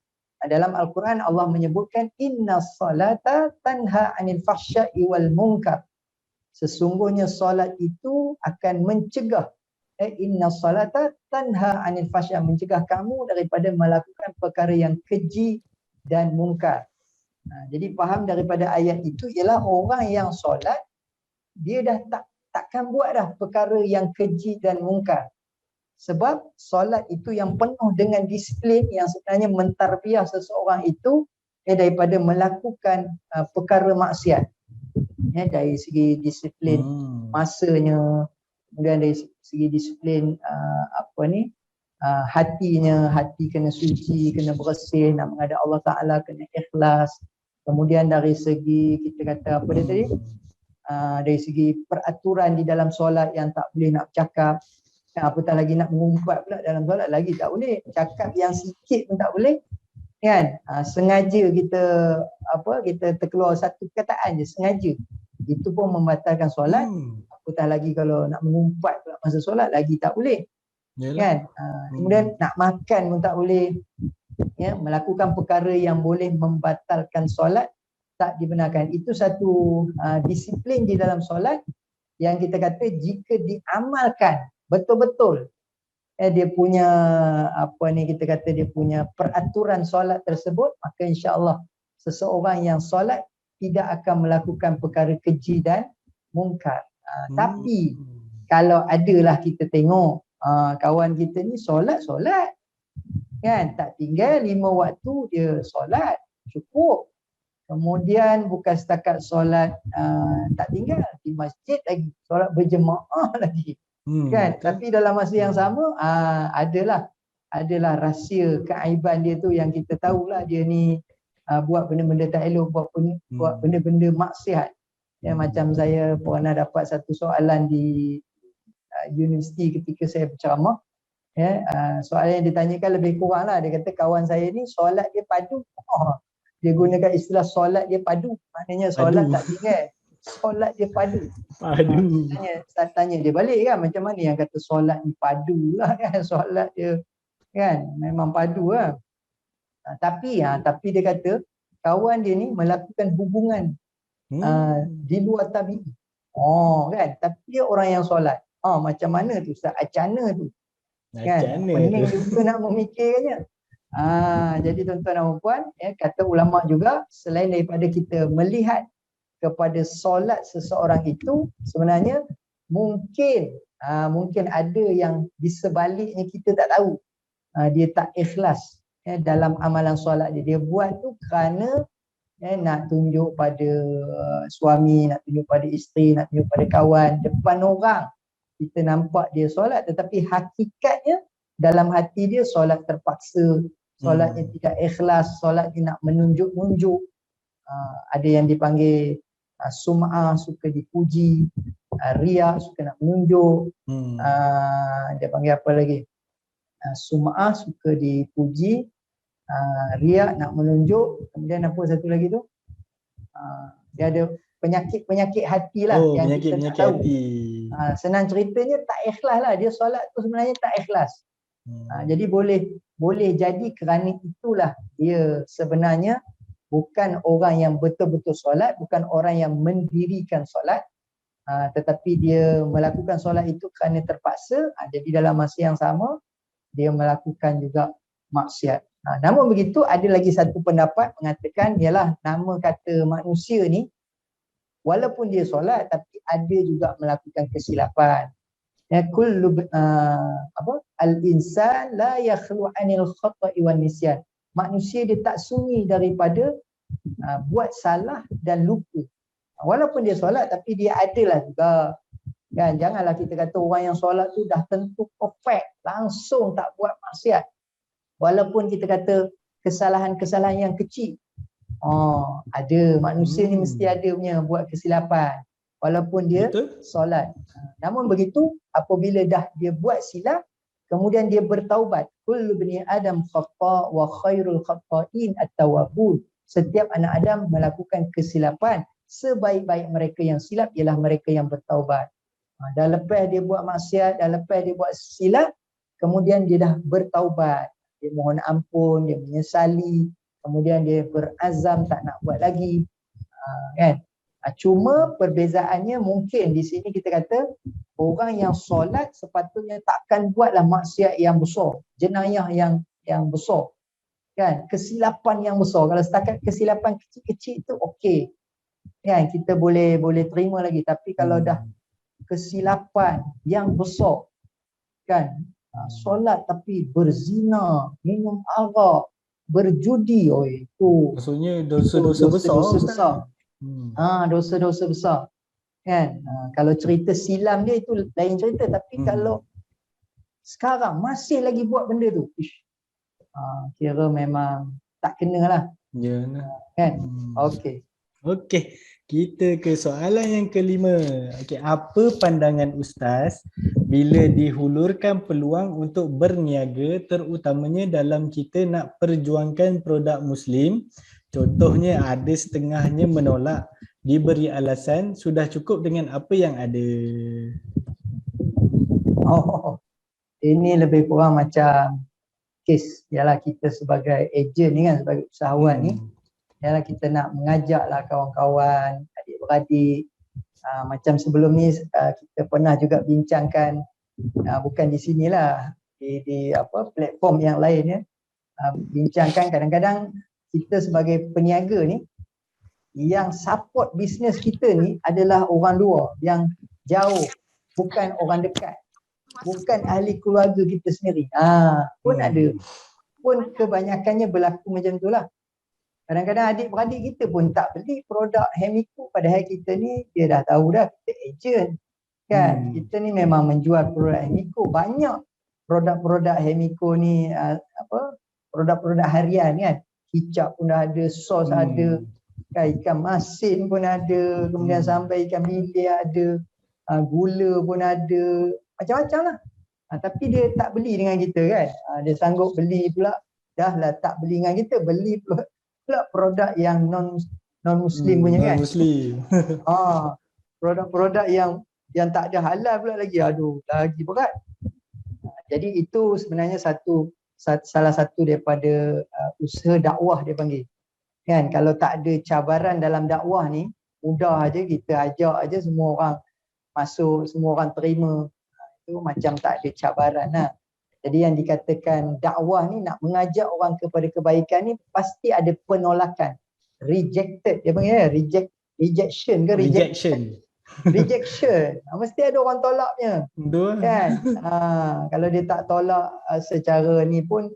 dalam Al-Quran Allah menyebutkan inna salata tanha anil fahsya'i wal munkar. Sesungguhnya solat itu akan mencegah, inna salata tanha anil fahsya', mencegah kamu daripada melakukan perkara yang keji dan mungkar. Jadi faham daripada ayat itu ialah orang yang solat, dia dah takkan buat dah perkara yang keji dan mungkar. Sebab solat itu yang penuh dengan disiplin yang sebenarnya mentarbiah seseorang itu daripada melakukan perkara maksiat. Dari segi disiplin masanya, kemudian dari segi disiplin hatinya, hati kena suci, kena bersih, nak menghadap Allah Ta'ala kena ikhlas. Kemudian dari segi kita kata apa dia tadi, dari segi peraturan di dalam solat yang tak boleh nak bercakap, apatah lagi nak mengumpat pula dalam solat, lagi tak boleh. Cakap yang sikit pun tak boleh, kan. Sengaja kita terkeluar satu perkataan je, sengaja, itu pun membatalkan solat. Apatah lagi kalau nak mengumpat pula masa solat, lagi tak boleh. Kan. Kemudian nak makan pun tak boleh. Melakukan perkara yang boleh membatalkan solat tak dibenarkan. Itu satu disiplin di dalam solat yang kita kata jika diamalkan betul-betul, dia punya kita kata dia punya peraturan solat tersebut, maka insya-Allah seseorang yang solat tidak akan melakukan perkara keji dan mungkar. Tapi kalau adalah kita tengok kawan kita ni solat, kan, tak tinggal 5 waktu dia solat, cukup. Kemudian bukan setakat solat tak tinggal di masjid lagi, solat berjemaah lagi. Kan? Betul. Tapi dalam masa yang sama adalah rahsia keaiban dia tu yang kita tahulah dia ni buat benda-benda tak elok, buat benda-benda maksiat. Ya, macam saya pernah dapat satu soalan di universiti ketika saya berceramah. Ya, soalan yang ditanyakan lebih kurang lah. Dia kata kawan saya ni solat dia padu. Dia gunakan istilah solat dia padu. Maknanya solat tak tinggal. Solat dia padu. Saya tanya dia balik kan, macam mana yang kata solat ni padu lah kan. Solat dia kan memang padu lah. Tapi dia kata kawan dia ni melakukan hubungan di luar tabi'i. Kan, tapi dia orang yang solat. Macam mana tu Ustaz? Acana tu. Kan? Pening juga nak memikirkannya. Jadi tuan-tuan dan puan, kata ulama juga, selain daripada kita melihat kepada solat seseorang itu, sebenarnya mungkin ada yang di sebaliknya kita tak tahu. Dia tak ikhlas dalam amalan solat dia. Dia buat tu kerana nak tunjuk pada suami, nak tunjuk pada isteri, nak tunjuk pada kawan, depan orang kita nampak dia solat, tetapi hakikatnya dalam hati dia solat terpaksa, solatnya tidak ikhlas, solatnya nak menunjuk-nunjuk. Ada yang dipanggil sum'ah, suka dipuji, riya, suka nak menunjuk. Dia panggil apa lagi? Sum'ah, suka dipuji, riya, nak menunjuk. Kemudian apa satu lagi tu? Dia ada penyakit hati lah yang kita tak tahu. Senang ceritanya tak ikhlas lah. Dia solat tu sebenarnya tak ikhlas. Jadi boleh jadi kerana itulah dia sebenarnya bukan orang yang betul-betul solat, bukan orang yang mendirikan solat, tetapi dia melakukan solat itu kerana terpaksa. Jadi dalam masa yang sama dia melakukan juga maksiat. Namun begitu, ada lagi satu pendapat mengatakan ialah nama kata manusia ni walaupun dia solat tapi ada juga melakukan kesilapan. Kullu al-insan la yakhlu 'anil khata'i wan nisyan. Manusia dia tak sunyi daripada buat salah dan lupa. Walaupun dia solat tapi dia adalah juga. Kan, janganlah kita kata orang yang solat tu dah tentu perfect, langsung tak buat maksiat. Walaupun kita kata kesalahan-kesalahan yang kecil. Ada manusia ni mesti ada punya buat kesilapan walaupun dia solat. Namun begitu, apabila dah dia buat silap, kemudian dia bertaubat. Kullu bani Adam khata' wa khairul khata'in at-tawwabun. Setiap anak Adam melakukan kesilapan, sebaik-baik mereka yang silap ialah mereka yang bertaubat. Dah lepas dia buat maksiat, dah lepas dia buat silap, kemudian dia dah bertaubat. Dia mohon ampun, dia menyesali, kemudian dia berazam tak nak buat lagi. Kan? Cuma perbezaannya mungkin di sini kita kata orang yang solat sepatutnya takkan buatlah maksiat yang besar, jenayah yang besar. Kan? Kesilapan yang besar. Kalau setakat kesilapan kecil-kecil itu okey. Kan? Kita boleh terima lagi, tapi kalau dah kesilapan yang besar, kan? Solat tapi berzina, minum arak, berjudi, itu maksudnya dosa-dosa besar. Dosa-dosa besar. Kan? Kalau cerita silam dia itu lain cerita, tapi kalau sekarang masih lagi buat benda tu, kira memang tak kena lah. Kan? Okey, kita ke soalan yang kelima. Apa pandangan Ustaz bila dihulurkan peluang untuk berniaga, terutamanya dalam kita nak perjuangkan produk Muslim? Contohnya ada setengahnya menolak, diberi alasan sudah cukup dengan apa yang ada. Ini lebih kurang macam kes, ialah kita sebagai ejen ni kan, sebagai usahawan ni, ialah kita nak mengajaklah kawan-kawan, adik-beradik. Macam sebelum ni kita pernah juga bincangkan, bukan di sinilah, di platform yang lain ya. Bincangkan kadang-kadang kita sebagai peniaga ni, yang support bisnes kita ni adalah orang luar yang jauh, bukan orang dekat, bukan ahli keluarga kita sendiri. Pun ada, pun kebanyakannya berlaku macam itulah. Kadang-kadang adik-beradik kita pun tak beli produk Hemiko, padahal kita ni dia dah tahu dah kita agent kan. Kita ni memang menjual produk Hemiko. Banyak produk-produk Hemiko ni produk-produk harian kan. Kicap pun dah ada, sos ada, kan, ikan masin pun ada, kemudian sampai ikan bilis ada, gula pun ada, macam-macam lah. Tapi dia tak beli dengan kita kan. Dia sanggup beli pula, dah lah tak beli dengan kita, beli pula produk yang non-Muslim punya kan. Non-Muslim. Produk-produk yang tak ada halal pula lagi. Aduh, lagi berat. Jadi itu sebenarnya salah satu daripada usaha dakwah dia panggil. Kan, kalau tak ada cabaran dalam dakwah ni, mudah aja kita ajak aja semua orang masuk, semua orang terima. Itu macam tak ada cabaran lah. Jadi yang dikatakan dakwah ni nak mengajak orang kepada kebaikan ni pasti ada penolakan. Rejected, dia panggil rejection ke Rejection. Rejection. Mesti ada orang tolaknya. Betul. Kan? Kalau dia tak tolak secara ni pun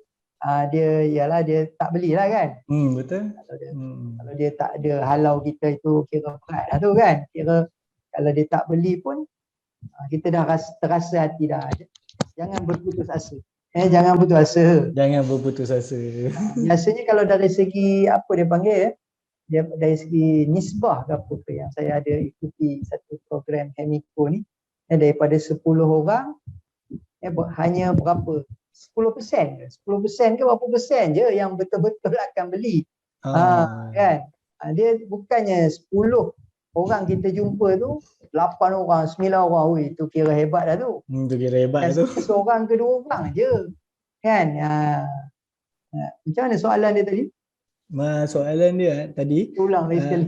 dia tak belilah kan. Betul. Kalau dia tak ada halau kita itu kira berat lah tu kan. Kira kalau dia tak beli pun kita dah terasa hati dah. Jangan berputus asa. Jangan putus asa. Jangan berputus asa. Biasanya kalau dari segi apa dia panggil dia dari segi nisbah ke apa ke yang saya ada ikuti satu program Hemiko ni, daripada 10 orang hanya berapa? 10% ke berapa persen je yang betul-betul akan beli. Kan? Dia bukannya 10 orang kita jumpa tu 8 orang, 9 orang, itu kira hebat dah tu. Itu kira hebat dah tu. Seorang ke 2 orang je. Kan? Macam mana soalan dia tadi? Soalan dia tadi. Ulang lagi sekali.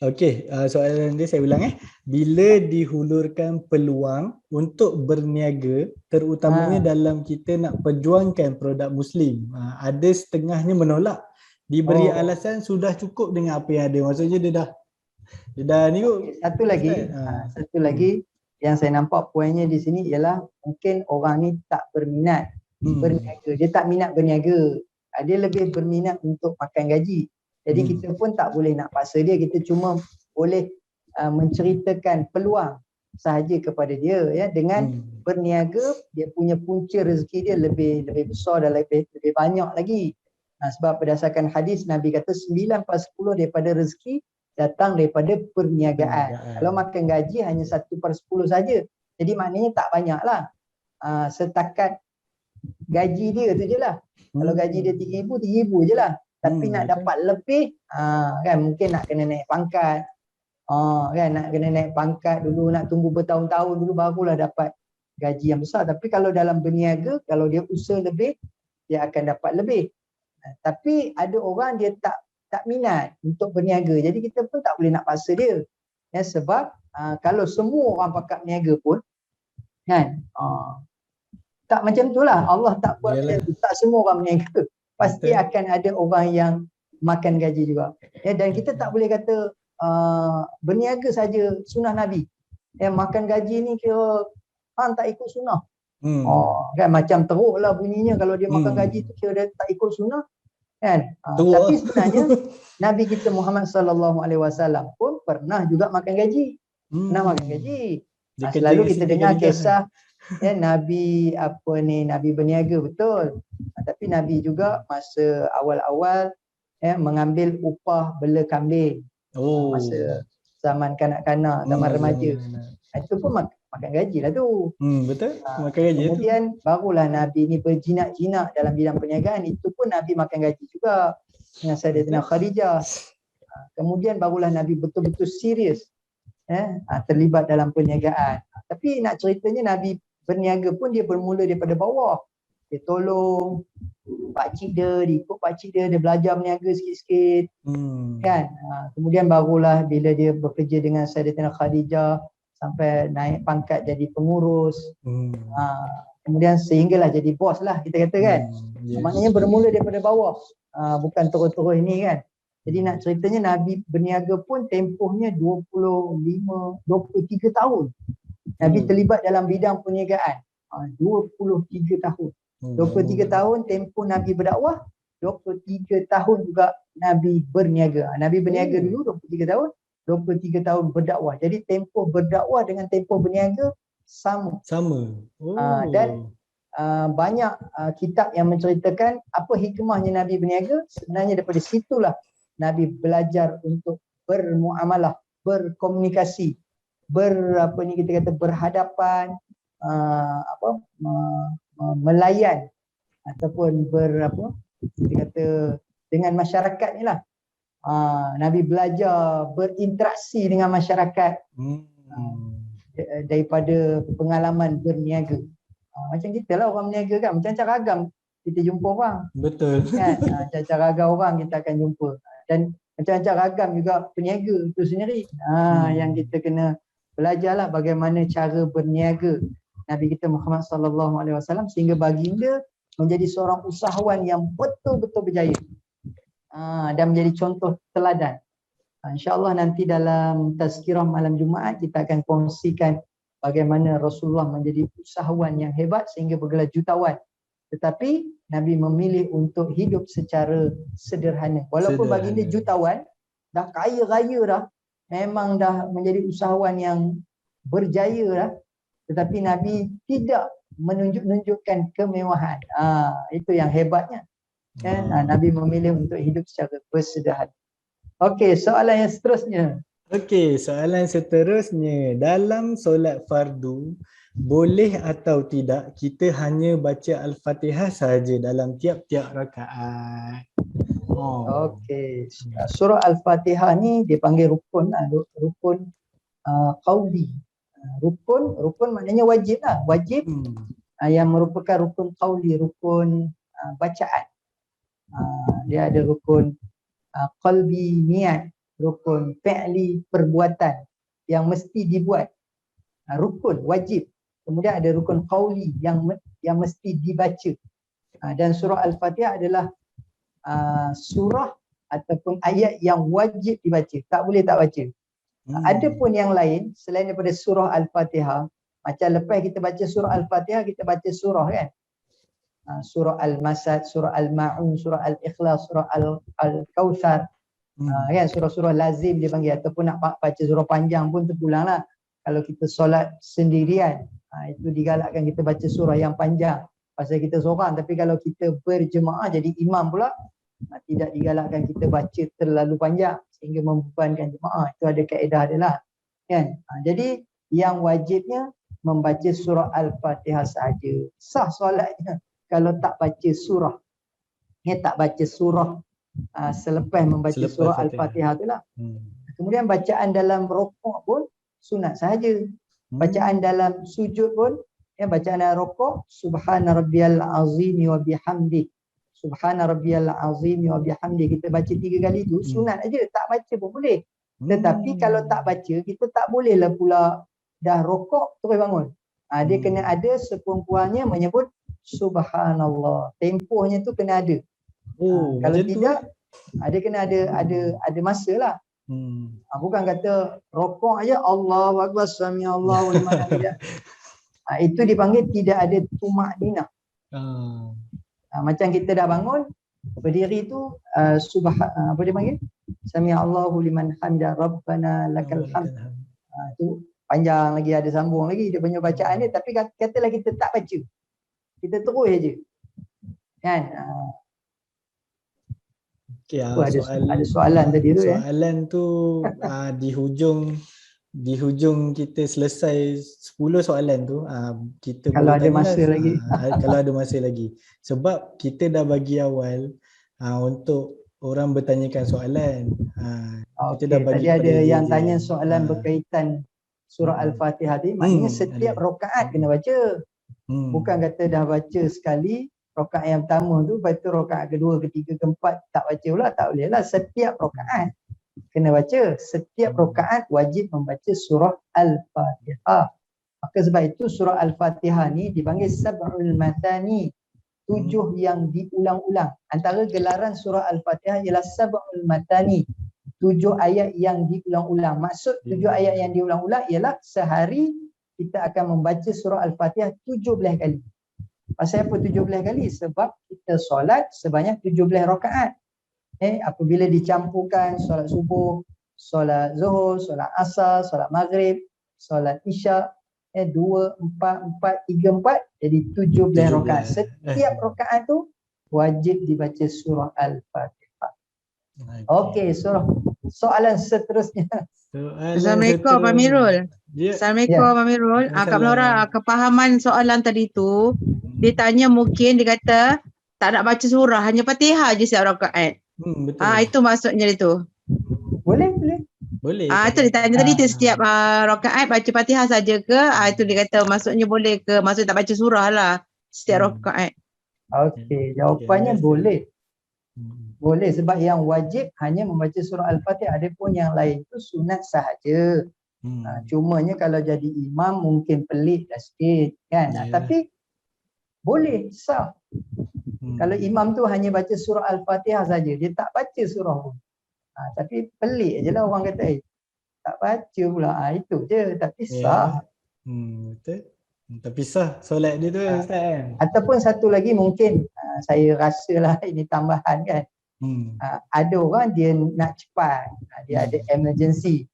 Okey, soalan dia saya ulang Bila dihulurkan peluang untuk berniaga, terutamanya dalam kita nak perjuangkan produk Muslim, ada setengahnya menolak. Diberi alasan sudah cukup dengan apa yang ada. Maksudnya dia dah ni kot. Satu lagi yang saya nampak poinnya di sini ialah mungkin orang ni tak berminat berniaga. Dia tak minat berniaga. Dia lebih berminat untuk makan gaji. Jadi kita pun tak boleh nak paksa dia. Kita cuma boleh menceritakan peluang sahaja kepada dia ya. Dengan berniaga, dia punya punca rezeki dia lebih besar dan lebih banyak lagi. Sebab berdasarkan hadis Nabi kata 9/10 daripada rezeki datang daripada perniagaan. Kalau makan gaji hanya 1/10 saja. Jadi maknanya tak banyak lah. Setakat gaji dia tu je lah. Kalau gaji dia 3,000, 3,000 je lah. Tapi nak dapat lebih, kan mungkin nak kena naik pangkat. Kan nak kena naik pangkat dulu, nak tunggu bertahun-tahun dulu barulah dapat gaji yang besar. Tapi kalau dalam berniaga, kalau dia usaha lebih, dia akan dapat lebih. Tapi ada orang dia tak minat untuk berniaga. Jadi kita pun tak boleh nak paksa dia. Ya, sebab kalau semua orang pakat niaga pun kan tak macam itulah. Allah tak buat macam tu. Tak semua orang berniaga. Pasti akan ada orang yang makan gaji juga. Ya, dan kita tak boleh kata berniaga saja sunnah Nabi. Ya, makan gaji ni kira hang tak ikut sunnah. Kan macam teruk lah bunyinya kalau dia makan gaji tu kira dia tak ikut sunnah kan. Tapi sebenarnya Nabi kita Muhammad sallallahu alaihi wasallam pun pernah juga makan gaji. Pernah makan gaji. Selalu kita dengar kisah ya Nabi Nabi berniaga betul. Tapi Nabi juga masa awal-awal mengambil upah bela kambing. Masa zaman kanak-kanak, zaman remaja. Itu pun makan gaji lah tu. Betul, makan gaji. Kemudian barulah Nabi ni berjinak-jinak dalam bidang perniagaan. Itu pun Nabi makan gaji juga dengan Sayyidatina Khadijah. Kemudian barulah Nabi betul-betul serius terlibat dalam perniagaan. Tapi nak ceritanya Nabi berniaga pun dia bermula daripada bawah. Dia tolong pakcik dia, dia ikut pakcik dia, dia belajar berniaga sikit-sikit. Kan? Kemudian barulah bila dia bekerja dengan Sayyidatina Khadijah sampai naik pangkat jadi pengurus. Kemudian sehinggalah jadi bos lah kita kata kan. Maknanya bermula daripada bawah. Bukan terus-terus ini kan. Jadi nak ceritanya Nabi berniaga pun tempohnya 23 tahun. Nabi terlibat dalam bidang perniagaan. 23 tahun. 23 tahun tempoh Nabi berdakwah, 23 tahun juga Nabi berniaga. Nabi berniaga Oh. dulu 23 tahun, 23 tahun berdakwah. Jadi tempoh berdakwah dengan tempoh berniaga sama. Sama. Oh. Dan banyak kitab yang menceritakan apa hikmahnya Nabi berniaga. Sebenarnya daripada situlah Nabi belajar untuk bermuamalah, berkomunikasi, kita kata berhadapan, melayan ataupun kita kata dengan masyarakat ni lah. Nabi belajar berinteraksi dengan masyarakat daripada pengalaman berniaga. Macam kita lah orang berniaga kan, macam-macam ragam kita jumpa orang. Betul. Kan? Macam-macam ragam orang kita akan jumpa. Dan macam-macam ragam juga peniaga itu sendiri. Yang kita kena belajarlah bagaimana cara berniaga Nabi kita Muhammad sallallahu alaihi wasallam sehingga baginda menjadi seorang usahawan yang betul-betul berjaya. Dan menjadi contoh teladan. InsyaAllah nanti dalam tazkirah malam Jumaat kita akan kongsikan bagaimana Rasulullah menjadi usahawan yang hebat sehingga bergelar jutawan. Tetapi Nabi memilih untuk hidup secara sederhana. Walaupun baginda jutawan, dah kaya raya dah, memang dah menjadi usahawan yang berjaya dah, tetapi Nabi tidak menunjukkan kemewahan. Itu yang hebatnya. Kan? Nabi memilih untuk hidup secara bersederhana. Okey, soalan yang seterusnya. Okey, soalan seterusnya. Dalam solat fardu, boleh atau tidak kita hanya baca Al-Fatihah sahaja dalam tiap-tiap rakaat? Okey. Surah Al-Fatihah ni dipanggil rukun, rukun qauli. Rukun maknanya wajib lah. Wajib yang merupakan rukun qauli, rukun bacaan. Dia ada rukun qalbi, niat, rukun fi'li, perbuatan yang mesti dibuat, rukun wajib. Kemudian ada rukun qauli yang mesti dibaca. Dan surah Al-Fatihah adalah surah ataupun ayat yang wajib dibaca, tak boleh tak baca. Ada pun yang lain selain daripada surah Al-Fatihah, macam lepas kita baca surah Al-Fatihah kita baca surah kan, surah Al-Masad, surah Al-Ma'un, surah Al-Ikhlas, surah Al-Kautsar, kan, surah-surah lazim dia panggil. Ataupun nak baca surah panjang pun terpulang lah. Kalau kita solat sendirian, itu digalakkan kita baca surah yang panjang pasal kita seorang. Tapi kalau kita berjemaah jadi imam pula, tidak digalakkan kita baca terlalu panjang sehingga membebankan jemaah. Itu ada kaedah dia lah, kan. Jadi yang wajibnya membaca surah Al-Fatihah sahaja. Sah solatnya kalau tak baca surah. Tak baca surah selepas membaca surah Al-Fatihah tu lah. Kemudian bacaan dalam rukuk pun sunat sahaja. Bacaan dalam sujud pun, bacaan dalam rukuk, Subhana rabbiyal azim wa bihamdi. Subhana rabbiyal azim wa bihamdi. Kita baca 3 kali tu sunat aja, tak baca pun boleh. Tetapi kalau tak baca, kita tak bolehlah pula dah rukuk terus bangun. Dia kena ada seperempuannya menyebut Subhanallah. Tempohnya tu kena ada. Kalau tidak, dia kena ada masa lah. Bukan kata rokok aja Allahu Akbar sami Allahu liman hamidah. Itu dipanggil tidak ada tumakninah. Macam kita dah bangun, berdiri tu apa dia panggil? Sami Allahu liman hamidah Rabbana lakal hamd. Itu panjang lagi, ada sambung lagi dia punya bacaan dia. Tapi katalah kita tak baca, kita terus aja, kan. Okay, ada soalan tadi tu. Soalan tu di hujung kita selesai 10 soalan tu, kita kalau ada masa lagi. Kalau ada masa lagi. Sebab kita dah bagi awal untuk orang bertanyakan soalan. Kita dah bagi tadi ada yang tanya soalan berkaitan surah Al-Fatihah tadi. Maknanya setiap rakaat kena baca. Bukan kata dah baca sekali, rakaat yang pertama tu, lepas tu rakaat kedua, ketiga, keempat tak baca pula, tak boleh lah. Setiap rakaat kena baca. Setiap rakaat wajib membaca surah Al-Fatihah. Maka sebab itu surah Al-Fatihah ni dipanggil Sab'ul Matani, 7 yang diulang-ulang. Antara gelaran surah Al-Fatihah ialah Sab'ul Matani, 7 ayat yang diulang-ulang. Maksud 7 ayat yang diulang-ulang ialah sehari kita akan membaca surah Al-Fatihah 17 kali. Pasal apa 17 kali? Sebab kita solat sebanyak 17 rakaat. apabila dicampurkan solat subuh, solat zuhur, solat asar, solat maghrib, solat isyak, 2, 4, 4, 3, 4 jadi 17 rakaat. Setiap rakaat tu wajib dibaca surah Al-Fatihah. Okey, soalan seterusnya. Assalamualaikum Pak Amirul. Ya. Assalamualaikum Pak Amirul. Kak Waalaikumsalam. Melora, kepahaman soalan tadi tu, dia tanya mungkin dia kata tak nak baca surah, hanya Fatihah je setiap rakaat. Betul. Itu maksudnya itu. Boleh. Boleh. Itu dia tanya tadi tu setiap rakaat baca Fatihah saja ke? Itu dia kata maksudnya boleh ke? Maksudnya tak baca surah lah setiap rakaat. Okey, jawapannya biasa. boleh. Boleh sebab yang wajib hanya membaca surah Al-Fatihah, adapun yang lain tu sunat sahaja. Cumanya kalau jadi imam mungkin pelik dah sikit kan. Tapi boleh, sah. Kalau imam tu hanya baca surah Al-Fatihah saja, dia tak baca surah pun. Tapi pelik je lah orang kata, tak baca pula. Itu je, tapi sah. Betul. Tapi sah solat dia tu Ustaz kan. Ataupun satu lagi mungkin saya rasalah ini tambahan kan. Ada orang dia nak cepat, dia ada emergency.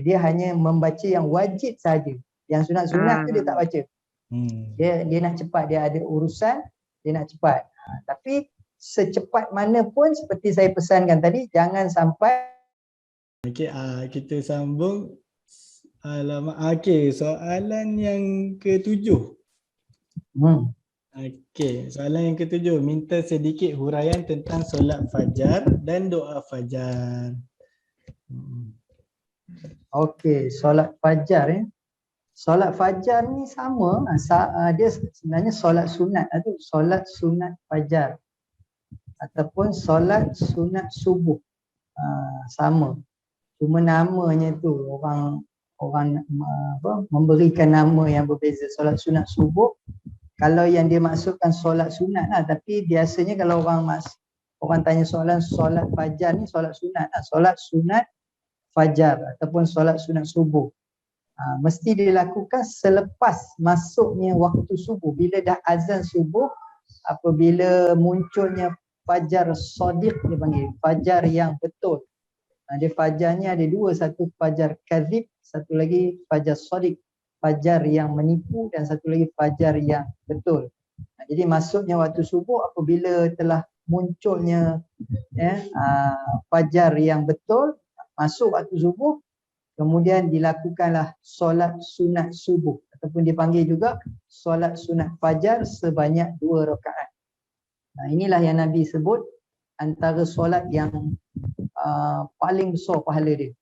Dia hanya membaca yang wajib saja. Yang sunat-sunat tu dia tak baca. Dia nak cepat, dia ada urusan, dia nak cepat. Tapi secepat mana pun seperti saya pesankan tadi, jangan sampai. Okey, kita sambung. Okey, soalan yang ke-7. Okey, soalan yang ke-7, minta sedikit huraian tentang solat fajar dan doa fajar. Okey, solat fajar Solat fajar ni sama, dia sebenarnya solat sunat tu, solat sunat fajar ataupun solat sunat subuh. Sama. Cuma namanya tu orang memberikan nama yang berbeza. Solat sunat subuh, kalau yang dia maksudkan solat sunat lah, tapi biasanya kalau orang tanya soalan solat fajar ni solat sunat lah. Solat sunat fajar ataupun solat sunat subuh. Mesti dilakukan selepas masuknya waktu subuh. Bila dah azan subuh, apabila munculnya fajar shadiq, dia panggil fajar yang betul. Dia fajarnya ada dua, satu fajar kadzib, satu lagi fajar shadiq, fajar yang menipu, dan satu lagi fajar yang betul. Jadi masuknya waktu subuh apabila telah munculnya fajar yang betul, masuk waktu subuh, kemudian dilakukanlah solat sunat subuh ataupun dipanggil juga solat sunat fajar sebanyak 2 rakaat. Inilah yang Nabi sebut antara solat yang paling besar pahala dia.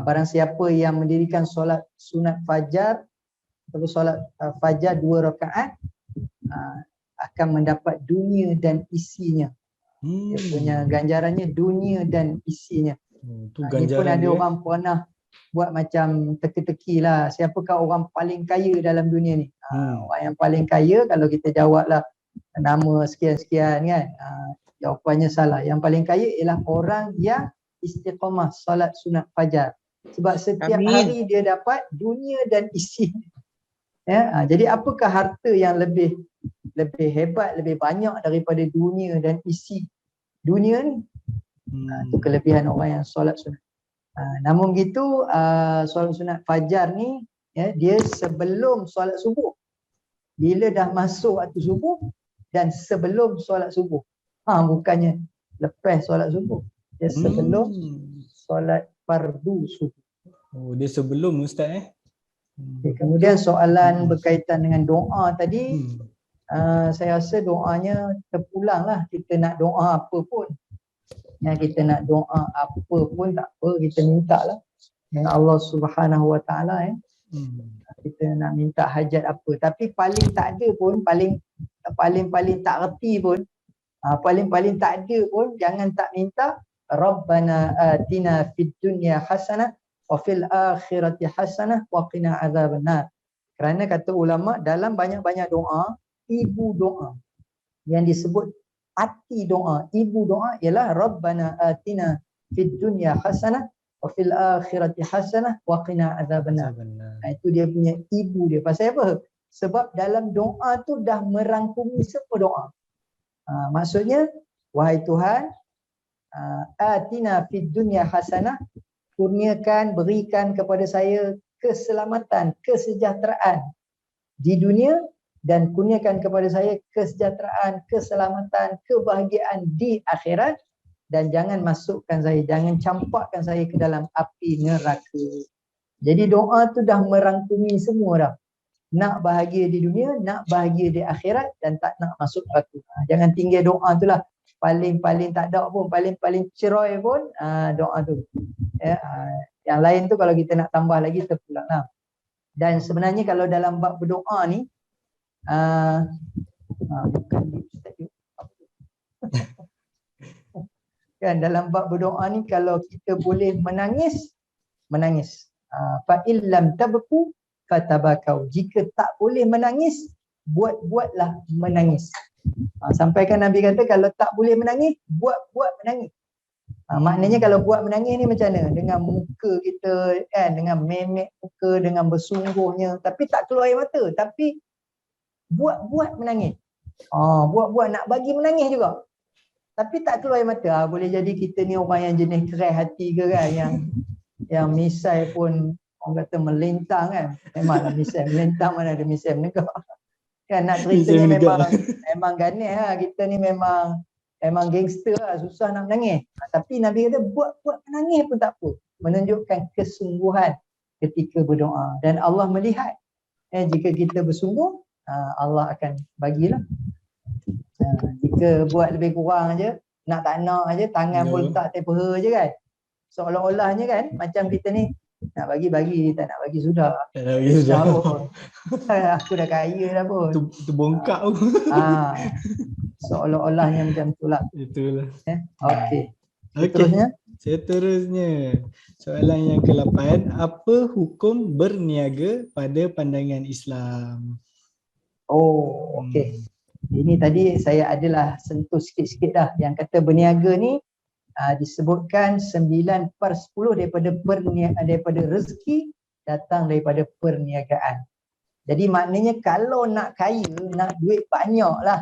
Barang siapa yang mendirikan solat sunat fajar ataupun solat fajar 2 rakaat akan mendapat dunia dan isinya. Dia punya ganjarannya dunia dan isinya. Ini pun ada orang pernah buat macam teka-teki lah, siapakah orang paling kaya dalam dunia ni? Orang yang paling kaya, kalau kita jawablah nama sekian-sekian kan, jawapannya salah. Yang paling kaya ialah orang yang istiqamah solat sunat fajar, sebab setiap hari dia dapat dunia dan isi. Jadi apakah harta yang lebih hebat, lebih banyak daripada dunia dan isi dunia ni? Itu kelebihan orang yang solat sunat. Namun begitu, solat sunat fajar ni dia sebelum solat subuh. Bila dah masuk waktu subuh dan sebelum solat subuh. Bukannya lepas solat subuh. Dia sebelum solat fardu subuh. Dia sebelum Ustaz Kemudian soalan berkaitan dengan doa tadi, saya rasa doanya terpulang lah. Kita nak doa apa pun, kita nak doa apa pun tak apa, kita minta lah dengan Allah Subhanahu Wa Taala. Kita nak minta hajat apa, tapi paling tak ada pun, paling tak reti pun, paling tak ada pun, jangan tak minta Rabbana atina fid dunya hasanah wa fil akhirati hasanah wa qina azabannar. Kerana kata ulama, dalam banyak-banyak doa, ibu doa yang disebut hati doa, ibu doa ialah Rabbana atina fid dunya hasanah wa fil akhirati hasanah wa qina azabannar. Itu dia punya ibu dia. Pasal apa? Sebab dalam doa tu dah merangkumi semua doa. Maksudnya, wahai Tuhan, atina fid dunya hasanah, kurniakan, berikan kepada saya keselamatan, kesejahteraan di dunia, dan kurniakan kepada saya kesejahteraan, keselamatan, kebahagiaan di akhirat, dan jangan masukkan saya, jangan campakkan saya ke dalam api neraka. Jadi doa tu dah merangkumi semua dah. Nak bahagia di dunia, nak bahagia di akhirat, dan tak nak masuk neraka. Jangan tinggal doa tu lah. Paling-paling tak ada pun, paling-paling cerai pun doa tu. Yang lain tu kalau kita nak tambah lagi terpulang lah. Dan sebenarnya kalau dalam bab berdoa ni, bukan di Ustaz Yub. Kan dalam bab berdoa ni kalau kita boleh menangis, menangis. Fa illam tabku fatabakau. Jika tak boleh menangis, buatlah menangis. Sampaikan Nabi kata kalau tak boleh menangis, buat menangis. Maknanya kalau buat menangis ni macam mana? Dengan muka kita kan, dengan memek muka, dengan bersungguhnya, tapi tak keluar air mata, tapi buat menangis. Buat nak bagi menangis juga, tapi tak keluar air mata. Boleh jadi kita ni orang yang jenis keras hati ke kan, yang misai pun orang kata melintang kan. Memanglah misai melintang, mana ada misai menegak. Kan nak cerita ni memang ganas lah. Kita ni memang gangster lah, susah nak menangis. Tapi Nabi kata buat menangis pun tak apa. Menunjukkan kesungguhan ketika berdoa. Dan Allah melihat. Jika kita bersungguh, Allah akan bagilah. Jika buat lebih kurang aje, nak tak nak aje, tangan pun tak terpeha je kan. Seolah-olahnya kan, macam kita ni, nak bagi, tak nak bagi sudah. Tak nak bagi sudah. Aku dah kaya dah pun. Terbongkak pun. Seolah-olahnya macam tu lah. Itulah. Okey. Okey. Seterusnya, soalan yang ke-8, apa hukum berniaga pada pandangan Islam? Okey. Ini tadi saya adalah sentuh sikit-sikit dah. Yang kata berniaga ni disebutkan 9/10 daripada rezeki datang daripada perniagaan. Jadi maknanya kalau nak kaya, nak duit banyak lah,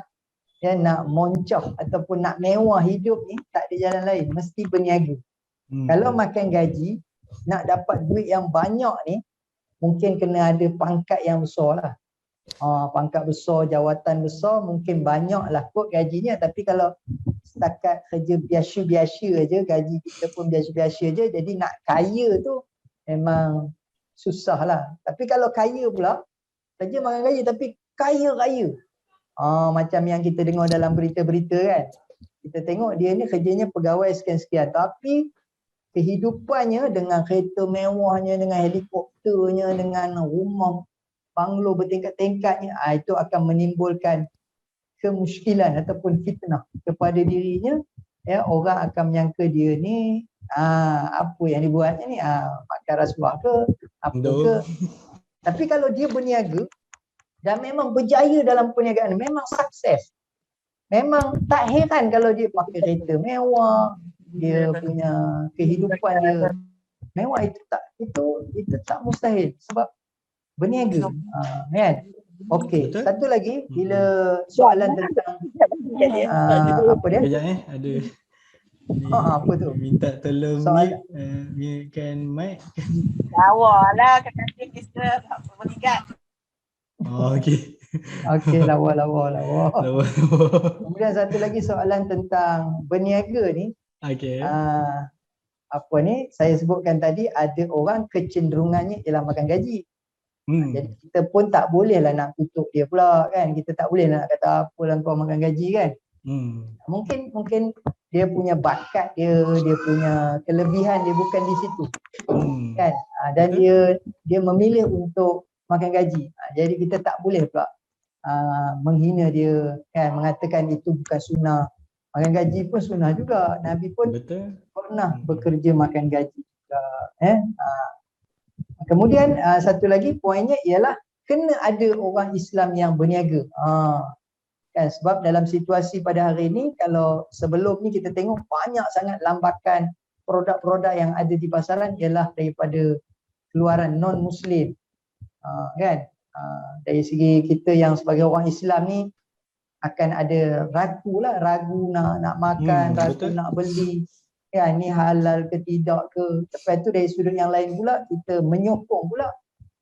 nak moncoh ataupun nak mewah hidup ni, tak ada jalan lain, mesti berniaga. Kalau makan gaji, nak dapat duit yang banyak ni, mungkin kena ada pangkat yang besar lah. Pangkat besar, jawatan besar, mungkin banyak lah kot gajinya. Tapi kalau setakat kerja biasa-biasa aja, gaji kita pun biasa-biasa aja, jadi nak kaya tu memang susah lah. Tapi kalau kaya pula, kerja makan gaji tapi kaya-kaya, macam yang kita dengar dalam berita-berita kan, kita tengok dia ni kerjanya pegawai sekian-sekian, tapi kehidupannya dengan kereta mewahnya, dengan helikopternya, dengan rumah banglo bertingkat-tingkatnya, itu akan menimbulkan kemusykilan ataupun fitnah kepada dirinya. Orang akan menyangka dia ni apa yang dibuatnya ni, makan rasuah ke apa ke. Tapi kalau dia berniaga dan memang berjaya dalam perniagaan, memang sukses, memang tak heran kalau dia pakai kereta mewah, dia punya kehidupan dia mewah. Itu tak mustahil sebab berniaga. Kan? Okey, satu lagi, bila soalan tentang apa dia? Kejap ada. Apa tu? Minta tolong mute-kan mic. Lawa lah kata kita bertiga. Okey. Okey, lawa. Lawa. Kemudian satu lagi soalan tentang berniaga ni. Okey. Apa ni? Saya sebutkan tadi ada orang kecenderungannya ialah makan gaji. Jadi kita pun tak boleh lah nak tutup dia pula kan. Kita tak boleh nak kata apalah kau makan gaji kan. Mungkin dia punya bakat dia punya kelebihan dia bukan di situ. Kan? Dan dia memilih untuk makan gaji. Jadi kita tak boleh pula menghina dia kan, mengatakan itu bukan sunnah. Makan gaji pun sunnah juga. Nabi pun pernah bekerja makan gaji juga. Kemudian satu lagi poinnya ialah kena ada orang Islam yang berniaga. Kan, sebab dalam situasi pada hari ini, kalau sebelum ni kita tengok banyak sangat lambakan produk-produk yang ada di pasaran ialah daripada keluaran non-Muslim. Kan? Dari segi kita yang sebagai orang Islam ni, akan ada ragu nak makan, ragu betul. nak beli. Ya, ni halal ke tidak ke. Lepas tu dari sudut yang lain pula kita menyokong pula.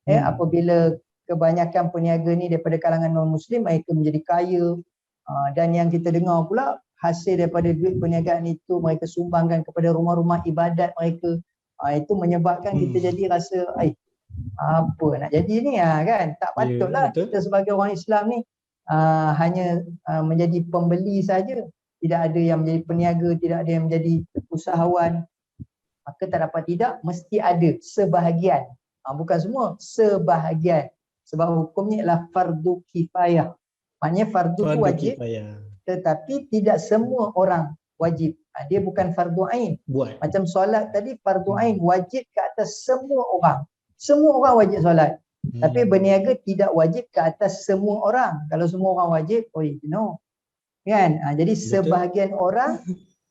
Apabila kebanyakan peniaga ni daripada kalangan non-Muslim, mereka menjadi kaya. Dan yang kita dengar pula hasil daripada duit perniagaan itu mereka sumbangkan kepada rumah-rumah ibadat mereka. Itu menyebabkan kita jadi rasa apa nak jadi ni kan. Tak patutlah kita sebagai orang Islam ni hanya menjadi pembeli saja. Tidak ada yang menjadi peniaga, tidak ada yang menjadi usahawan. Maka tak dapat tidak, mesti ada sebahagian. Bukan semua, sebahagian. Sebab hukumnya ialah fardu kifayah. Maknanya fardu tu wajib, tetapi tidak semua orang wajib. Dia bukan fardu ain. Macam solat tadi, fardu ain wajib ke atas semua orang. Semua orang wajib solat. Tapi berniaga tidak wajib ke atas semua orang. Kalau semua orang wajib, no. Kan? Jadi sebahagian orang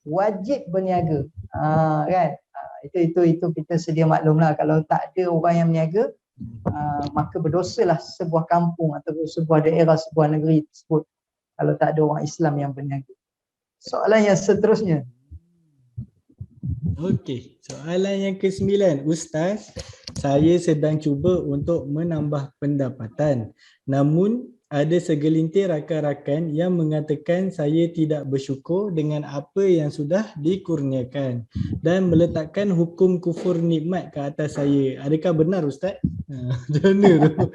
wajib berniaga. Kan? Itu kita sedia maklumlah. Kalau tak ada orang yang berniaga, maka berdosalah sebuah kampung atau sebuah daerah, sebuah negeri tersebut kalau tak ada orang Islam yang berniaga. Soalan yang seterusnya. Okey, soalan yang ke-9. Ustaz, saya sedang cuba untuk menambah pendapatan. Namun ada segelintir rakan-rakan yang mengatakan saya tidak bersyukur dengan apa yang sudah dikurniakan dan meletakkan hukum kufur nikmat ke atas saya. Adakah benar Ustaz? Macam mana tu?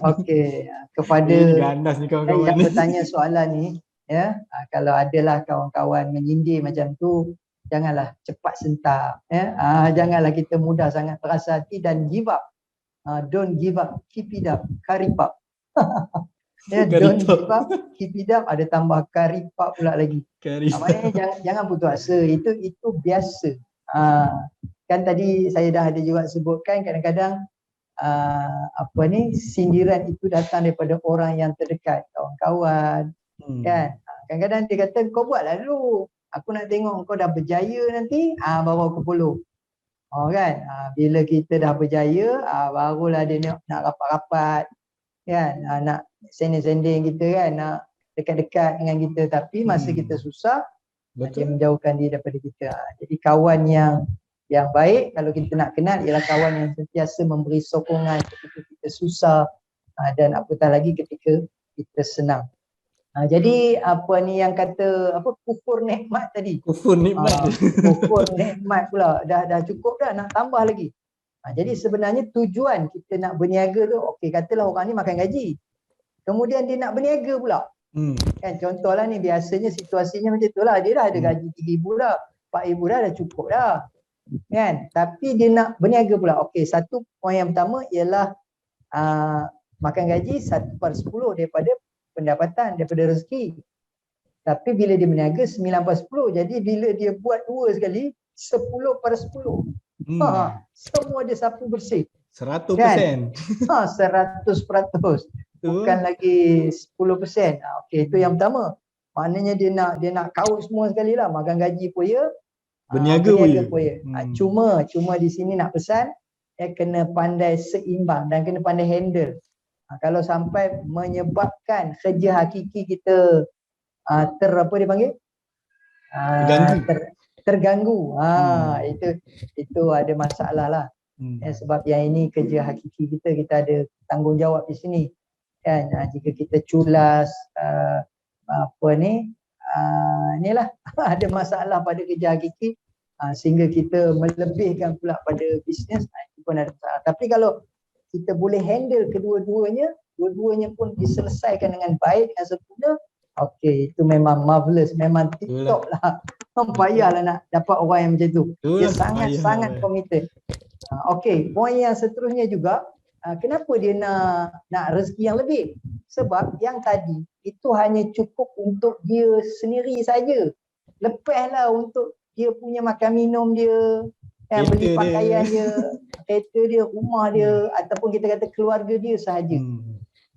Okey, kepada ganas ni kawan-kawan yang ni. bertanya soalan ni, ya, kalau adalah kawan-kawan menyindir macam tu, janganlah cepat sentak, ya. Janganlah kita mudah sangat berasa hati dan give up. Don't give up, keep it up, karipap. Ya, don't give up, keep it up, ada tambah karipap pula lagi. Maknanya jangan putus asa, itu biasa. Kan tadi saya dah ada juga sebutkan, kadang-kadang sindiran itu datang daripada orang yang terdekat, kawan-kawan. Kan? Kadang-kadang dia kata kau buatlah dulu, aku nak tengok kau dah berjaya nanti, baru aku follow. Kan? Bila kita dah berjaya, barulah dia nak rapat-rapat, kan? Nak sending-sending kita kan, nak dekat-dekat dengan kita. Tapi masa kita susah, dia menjauhkan dia daripada kita. Jadi kawan yang baik kalau kita nak kenal ialah kawan yang sentiasa memberi sokongan ketika kita susah, dan apatah lagi ketika kita senang. Jadi apa ni yang kata kufur nikmat tadi. Kufur nikmat. Kufur nikmat pula. Dah cukup dah, nak tambah lagi. Jadi sebenarnya tujuan kita nak berniaga tu, okey, katalah orang ni makan gaji. Kemudian dia nak berniaga pula. Kan contohlah ni, biasanya situasinya macam itulah, dia dah ada gaji 3,000 dah, 4,000 dah cukup dah. Kan? Tapi dia nak berniaga pula. Okey, satu poin yang pertama ialah makan gaji 1/10 daripada pendapatan, daripada rezeki. Tapi bila dia berniaga 9/10, jadi bila dia buat dua sekali 10/10. Semua dia sapu bersih. 100%. Kan? 100%. Bukan lagi 10%. Okey, itu yang pertama. Maknanya dia nak kaut semua sekali lah. Makan gaji pun ya, berniaga pun ya. Cuma di sini nak pesan, kena pandai seimbang dan kena pandai handle. Kalau sampai menyebabkan kerja hakiki kita terganggu, itu ada masalah lah. Sebab yang ini kerja hakiki kita ada tanggungjawab di sini. Kan, jika kita culas inilah ada masalah pada kerja hakiki, sehingga kita melebihkan pula pada bisnes, itu pun ada masalah. Tapi kalau kita boleh handle kedua-duanya pun diselesaikan dengan baik, dengan sempurna, okey, itu memang marvelous, memang TikTok lah. Payahlah nak dapat orang yang macam tu. Dia sangat-sangat committed. Okey, poin yang seterusnya juga, kenapa dia nak rezeki yang lebih? Sebab yang tadi itu hanya cukup untuk dia sendiri saja. Lepaslah untuk dia punya makan minum dia, beli pakaian dia, kereta dia, rumah dia, ataupun kita kata keluarga dia sahaja.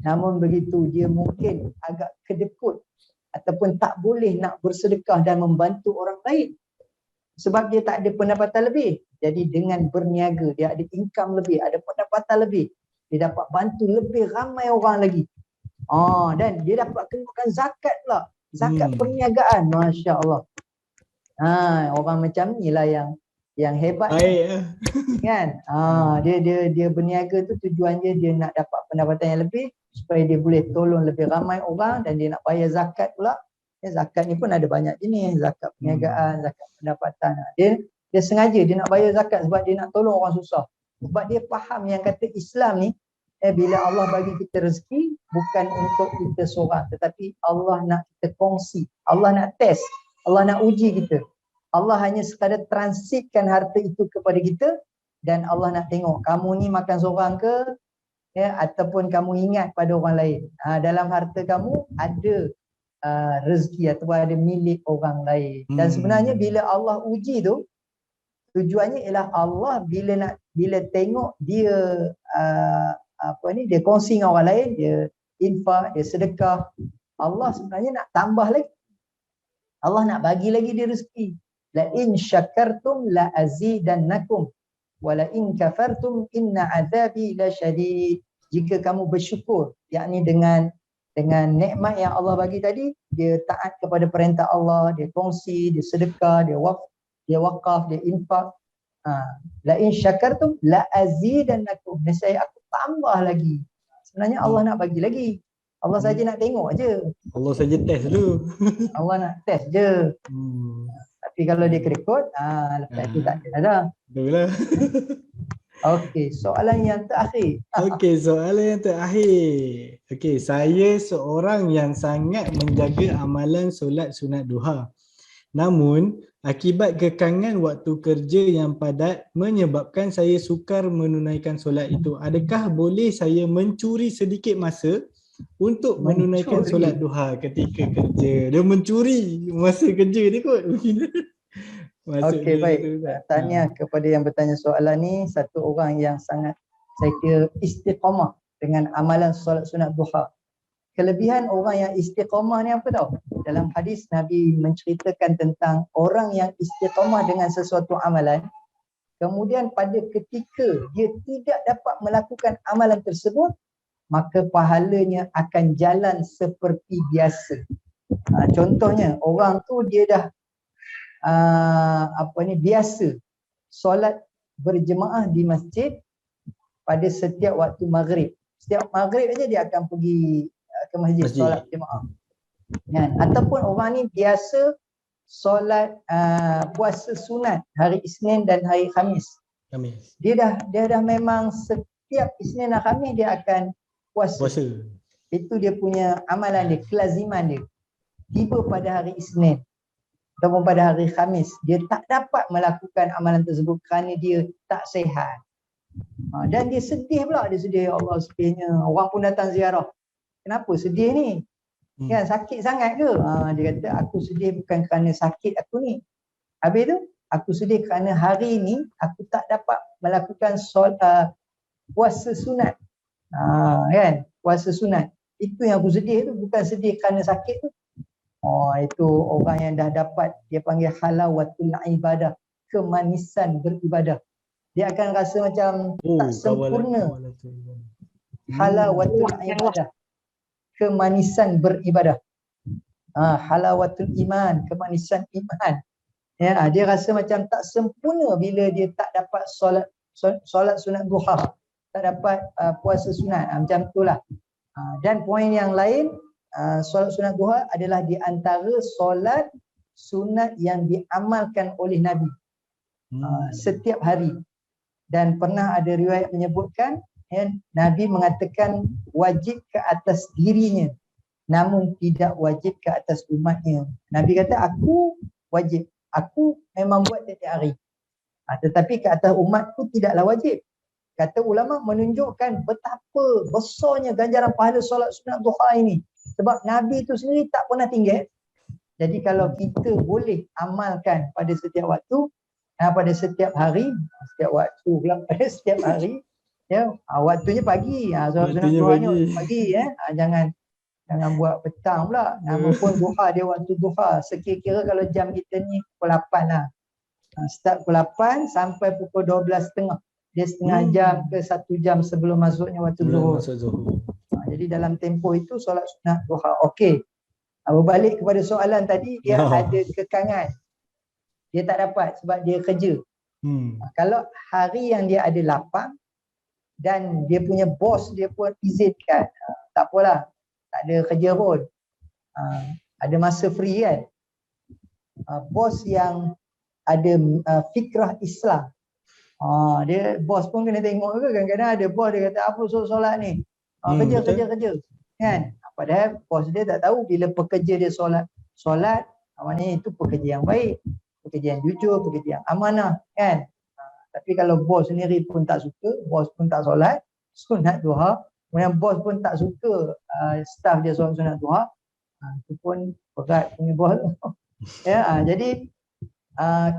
Namun begitu, dia mungkin agak kedekut ataupun tak boleh nak bersedekah dan membantu orang lain sebab dia tak ada pendapatan lebih. Jadi dengan berniaga, dia ada income lebih, ada pendapatan lebih, dia dapat bantu lebih ramai orang lagi. Dan dia dapat keluarkan zakat pula. Zakat perniagaan, Masya Allah. Orang macam ni lah yang hebat. Baik. Kan? Dia berniaga tu tujuannya dia nak dapat pendapatan yang lebih supaya dia boleh tolong lebih ramai orang dan dia nak bayar zakat pula. Zakat ni pun ada banyak jenis, zakat perniagaan, zakat pendapatan. Dia sengaja dia nak bayar zakat sebab dia nak tolong orang susah. Sebab dia faham yang kata Islam ni bila Allah bagi kita rezeki bukan untuk kita seorang tetapi Allah nak kita kongsi. Allah nak test, Allah nak uji kita. Allah hanya sekadar transitkan harta itu kepada kita dan Allah nak tengok kamu ni makan seorang ke ataupun kamu ingat pada orang lain. Dalam harta kamu ada rezeki atau ada milik orang lain. Dan sebenarnya bila Allah uji tu tujuannya ialah Allah bila tengok dia dia kongsi dengan orang lain, dia infak, dia sedekah, Allah sebenarnya nak tambah lagi. Allah nak bagi lagi dia rezeki. La in syakartum la azidannakum wa la in kafartum inna azabi lasyadid. Jika kamu bersyukur, yakni dengan nikmat yang Allah bagi tadi, dia taat kepada perintah Allah, dia kongsi, dia sedekah, dia wakaf, dia infak. La in syakartum la azidannakum. Nescaya aku tambah lagi. Sebenarnya Allah nak bagi lagi. Allah saja nak tengok aje. Allah saja test dulu. Allah nak test je. Tapi kalau dia kerekod, lepas tu tak ada. Betul lah. Okey, soalan yang terakhir. Okey, soalan yang terakhir. Okey, saya seorang yang sangat menjaga amalan solat sunat duha. Namun, akibat kekangan waktu kerja yang padat menyebabkan saya sukar menunaikan solat itu. Adakah boleh saya mencuri sedikit masa untuk menunaikan solat duha ketika kerja? Dia mencuri masa kerja dia kot. Okey, baik. Tanya kepada yang bertanya soalan ni, satu orang yang sangat saya kira istiqamah dengan amalan solat sunat duha. Kelebihan orang yang istiqamah ni apa tahu? Dalam hadis Nabi menceritakan tentang orang yang istiqamah dengan sesuatu amalan, kemudian pada ketika dia tidak dapat melakukan amalan tersebut, maka pahalanya akan jalan seperti biasa. Contohnya, orang tu dia dah biasa solat berjemaah di masjid pada setiap waktu maghrib. Setiap maghrib aja dia akan pergi ke masjid solat jemaah. Ataupun orang ni biasa solat puasa sunat hari Isnin dan hari Khamis. Dia dah memang setiap Isnin dan Khamis dia akan puasa. Itu dia punya amalan dia, kelaziman dia. Tiba pada hari Isnin ataupun pada hari Khamis, dia tak dapat melakukan amalan tersebut kerana dia tak sihat. Dan dia sedih pula, dia sedih, ya Allah sedihnya. Orang pun datang ziarah. Kenapa sedih ni? Kan sakit sangat ke? Dia kata aku sedih bukan kerana sakit aku ni. Habis tu aku sedih kerana hari ni aku tak dapat melakukan puasa sunat. Kan? Puasa sunat. Itu yang aku sedih tu, bukan sedih kerana sakit tu. Itu orang yang dah dapat, dia panggil halawatul ibadah, kemanisan beribadah. Dia akan rasa macam tak sempurna. Halawatul ibadah, kemanisan beribadah. Halawatul iman, kemanisan iman. Dia rasa macam tak sempurna bila dia tak dapat solat sunat duha, tak dapat puasa sunat. Macam itulah. Dan poin yang lain, solat sunat duha adalah di antara solat sunat yang diamalkan oleh Nabi setiap hari. Dan pernah ada riwayat menyebutkan Nabi mengatakan wajib ke atas dirinya namun tidak wajib ke atas umatnya. Nabi kata aku wajib, aku memang buat setiap hari, tetapi ke atas umatku tidaklah wajib. Kata ulama menunjukkan betapa besarnya ganjaran pahala solat sunat duha ini. Sebab Nabi itu sendiri tak pernah tinggal. Jadi kalau kita boleh amalkan pada setiap waktu, pada setiap hari, setiap waktu pula pada setiap hari, waktunya pagi. Solat sunat duhanya pagi, jangan buat petang pula. Nama pun duha, dia waktu duha. Sekira-kira kalau jam kita ni pukul 8 lah. Start pukul 8 sampai pukul 12.30. Dia setengah jam ke 1 jam sebelum masuknya waktu zuhur. Jadi Jadi dalam tempoh itu solat sunat duha. Okey. Berbalik kepada soalan tadi, dia ada kekangan. Dia tak dapat sebab dia kerja. Kalau hari yang dia ada lapang dan dia punya bos dia pun izinkan, tak apalah, tak ada kerja pun, ada masa free kan. Bos yang ada fikrah Islam, dia bos pun kena tengok ke. Kadang-kadang ada bos dia kata apa solat ni, kerja kan. Padahal bos dia tak tahu bila pekerja dia solat maknanya itu pekerja yang baik, pekerja yang jujur, pekerja yang amanah kan. Tapi kalau bos sendiri pun tak suka, bos pun tak solat sunat duha, kemudian bos pun tak suka staff dia solat sunat duha, itu pun berat punya bos. Ya, jadi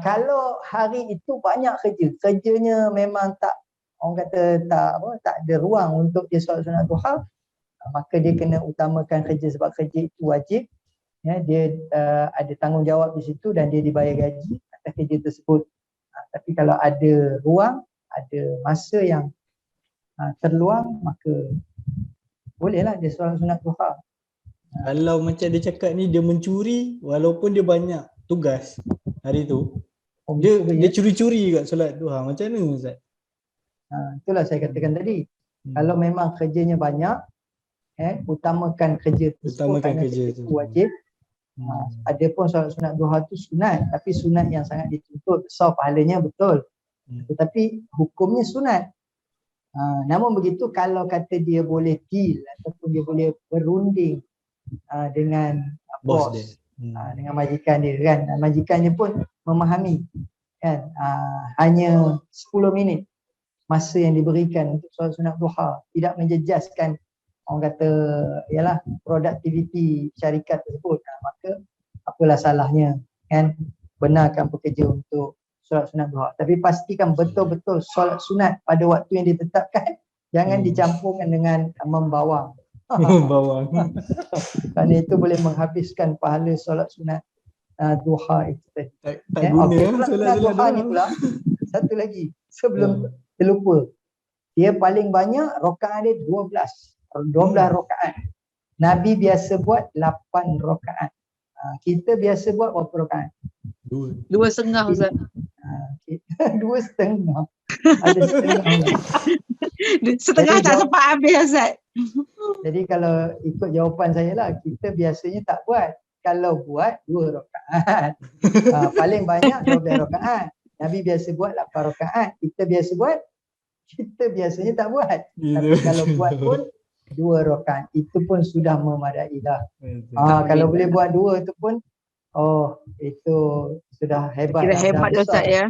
kalau hari itu banyak kerjanya memang tak, orang kata tak ada ruang untuk dia solat sunat duha, maka dia kena utamakan kerja sebab kerja itu wajib. Ya, dia ada tanggungjawab di situ dan dia dibayar gaji atas kerja tersebut. Tapi kalau ada ruang, ada masa yang terluang, maka bolehlah dia solat sunat duha. Kalau macam dia cakap ni, dia mencuri walaupun dia banyak tugas hari tu, dia curi-curi kat solat duha, macam mana Ustaz? Itulah saya katakan tadi. Kalau memang kerjanya banyak, utamakan kerja tersebut, kerana itu wajib. Ada pun solat sunat duha tu sunat, tapi sunat yang sangat dituntut, besar pahalanya, betul. Tetapi hukumnya sunat. Namun begitu, kalau kata dia boleh deal ataupun dia boleh berunding dengan bos dia, dengan majikan dia kan, majikannya pun memahami kan, hanya 10 minit masa yang diberikan untuk solat sunat duha, tidak menjejaskan orang kata ialah produktiviti syarikat tersebut, maka apalah salahnya kan, benarkan pekerja untuk solat sunat duha. Tapi pastikan betul-betul solat sunat pada waktu yang ditetapkan, jangan dicampurkan dengan membawang. Bawang. Kerana itu boleh menghabiskan pahala solat sunat duha itu tadi. Tak guna solat duha ni pula satu lagi sebelum terlupa, dia paling banyak rakaat dia 12 rakaat. Nabi biasa buat 8 rakaat. Kita biasa buat berapa rakaat? 2.5 Ustaz. 2.5. Ada setengah. Setengah tak sempat habis Ustaz. Jadi kalau ikut jawapan saya lah, kita biasanya tak buat. Kalau buat 2 rakaat. Paling banyak 12 rakaat. Nabi biasa buat 8 rakaat. Kita biasanya tak buat. Tapi kalau buat pun 2 rakaat, itu pun sudah memadai dah. Kalau boleh buat 2 itu pun, itu sudah hebat. Kira hebat Ustaz ya.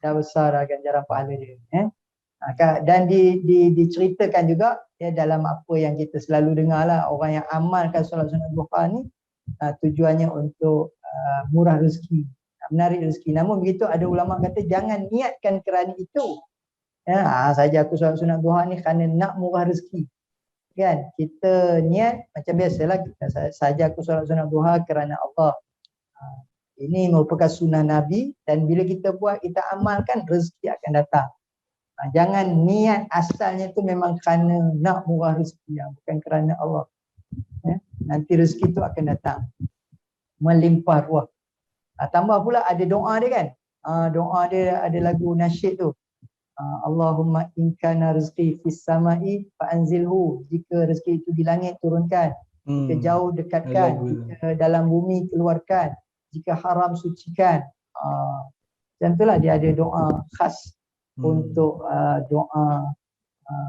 Dah besar dah ganjaran pahala dia. Dan diceritakan juga ya, dalam apa yang kita selalu dengar lah, orang yang amalkan solat sunat duha ni tujuannya untuk murah rezeki, menarik rezeki. Namun begitu ada ulama kata jangan niatkan kerana itu. Saja aku solat sunat duha ni kerana nak murah rezeki. Kan, kita niat macam biasalah, saja aku solat sunat duha kerana Allah. Ini merupakan sunnah Nabi, dan bila kita buat, kita amalkan, rezeki akan datang. Jangan niat asalnya tu memang kerana nak murah rezeki, bukan kerana Allah. Nanti rezeki tu akan datang melimpah ruah. Tambah pula ada doa dia kan. Doa dia ada lagu nasyid tu. Allahumma in kana rizqi fis samai fa anzilhu. Jika rezeki itu di langit, turunkan. Jika jauh, dekatkan. Jika dalam bumi, keluarkan. Jika haram, sucikan. Macam itulah dia ada doa khas untuk doa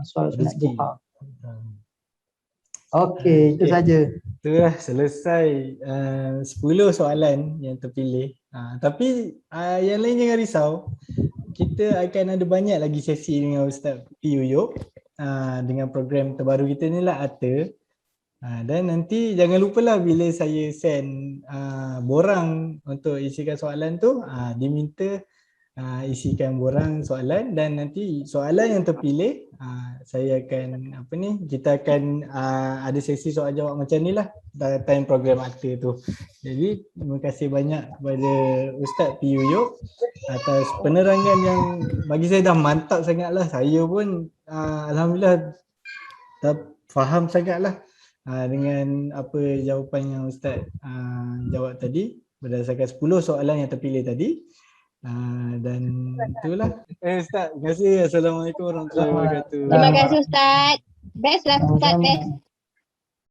solat sunat duha. Okey, itu saja. Itulah selesai 10 soalan yang terpilih. Tapi yang lain jangan risau. Kita akan ada banyak lagi sesi dengan Ustaz P. Yuyuk dengan program terbaru kita ni lah, ATA. Dan nanti jangan lupalah bila saya send borang untuk isikan soalan tu, diminta isikan borang soalan, dan nanti soalan yang terpilih saya akan kita akan ada sesi soal jawab macam ni lah time program ATA tu. Jadi terima kasih banyak kepada Ustaz P. Yuyuk atas penerangan yang bagi saya dah mantap sangat lah. Saya pun alhamdulillah faham sangatlah dengan apa jawapan yang Ustaz jawab tadi berdasarkan 10 soalan yang terpilih tadi. Dan itulah. Ustaz, terima kasih. Assalamualaikum warahmatullahi wabarakatuh. Terima kasih Ustaz. Best lah Ustaz, best.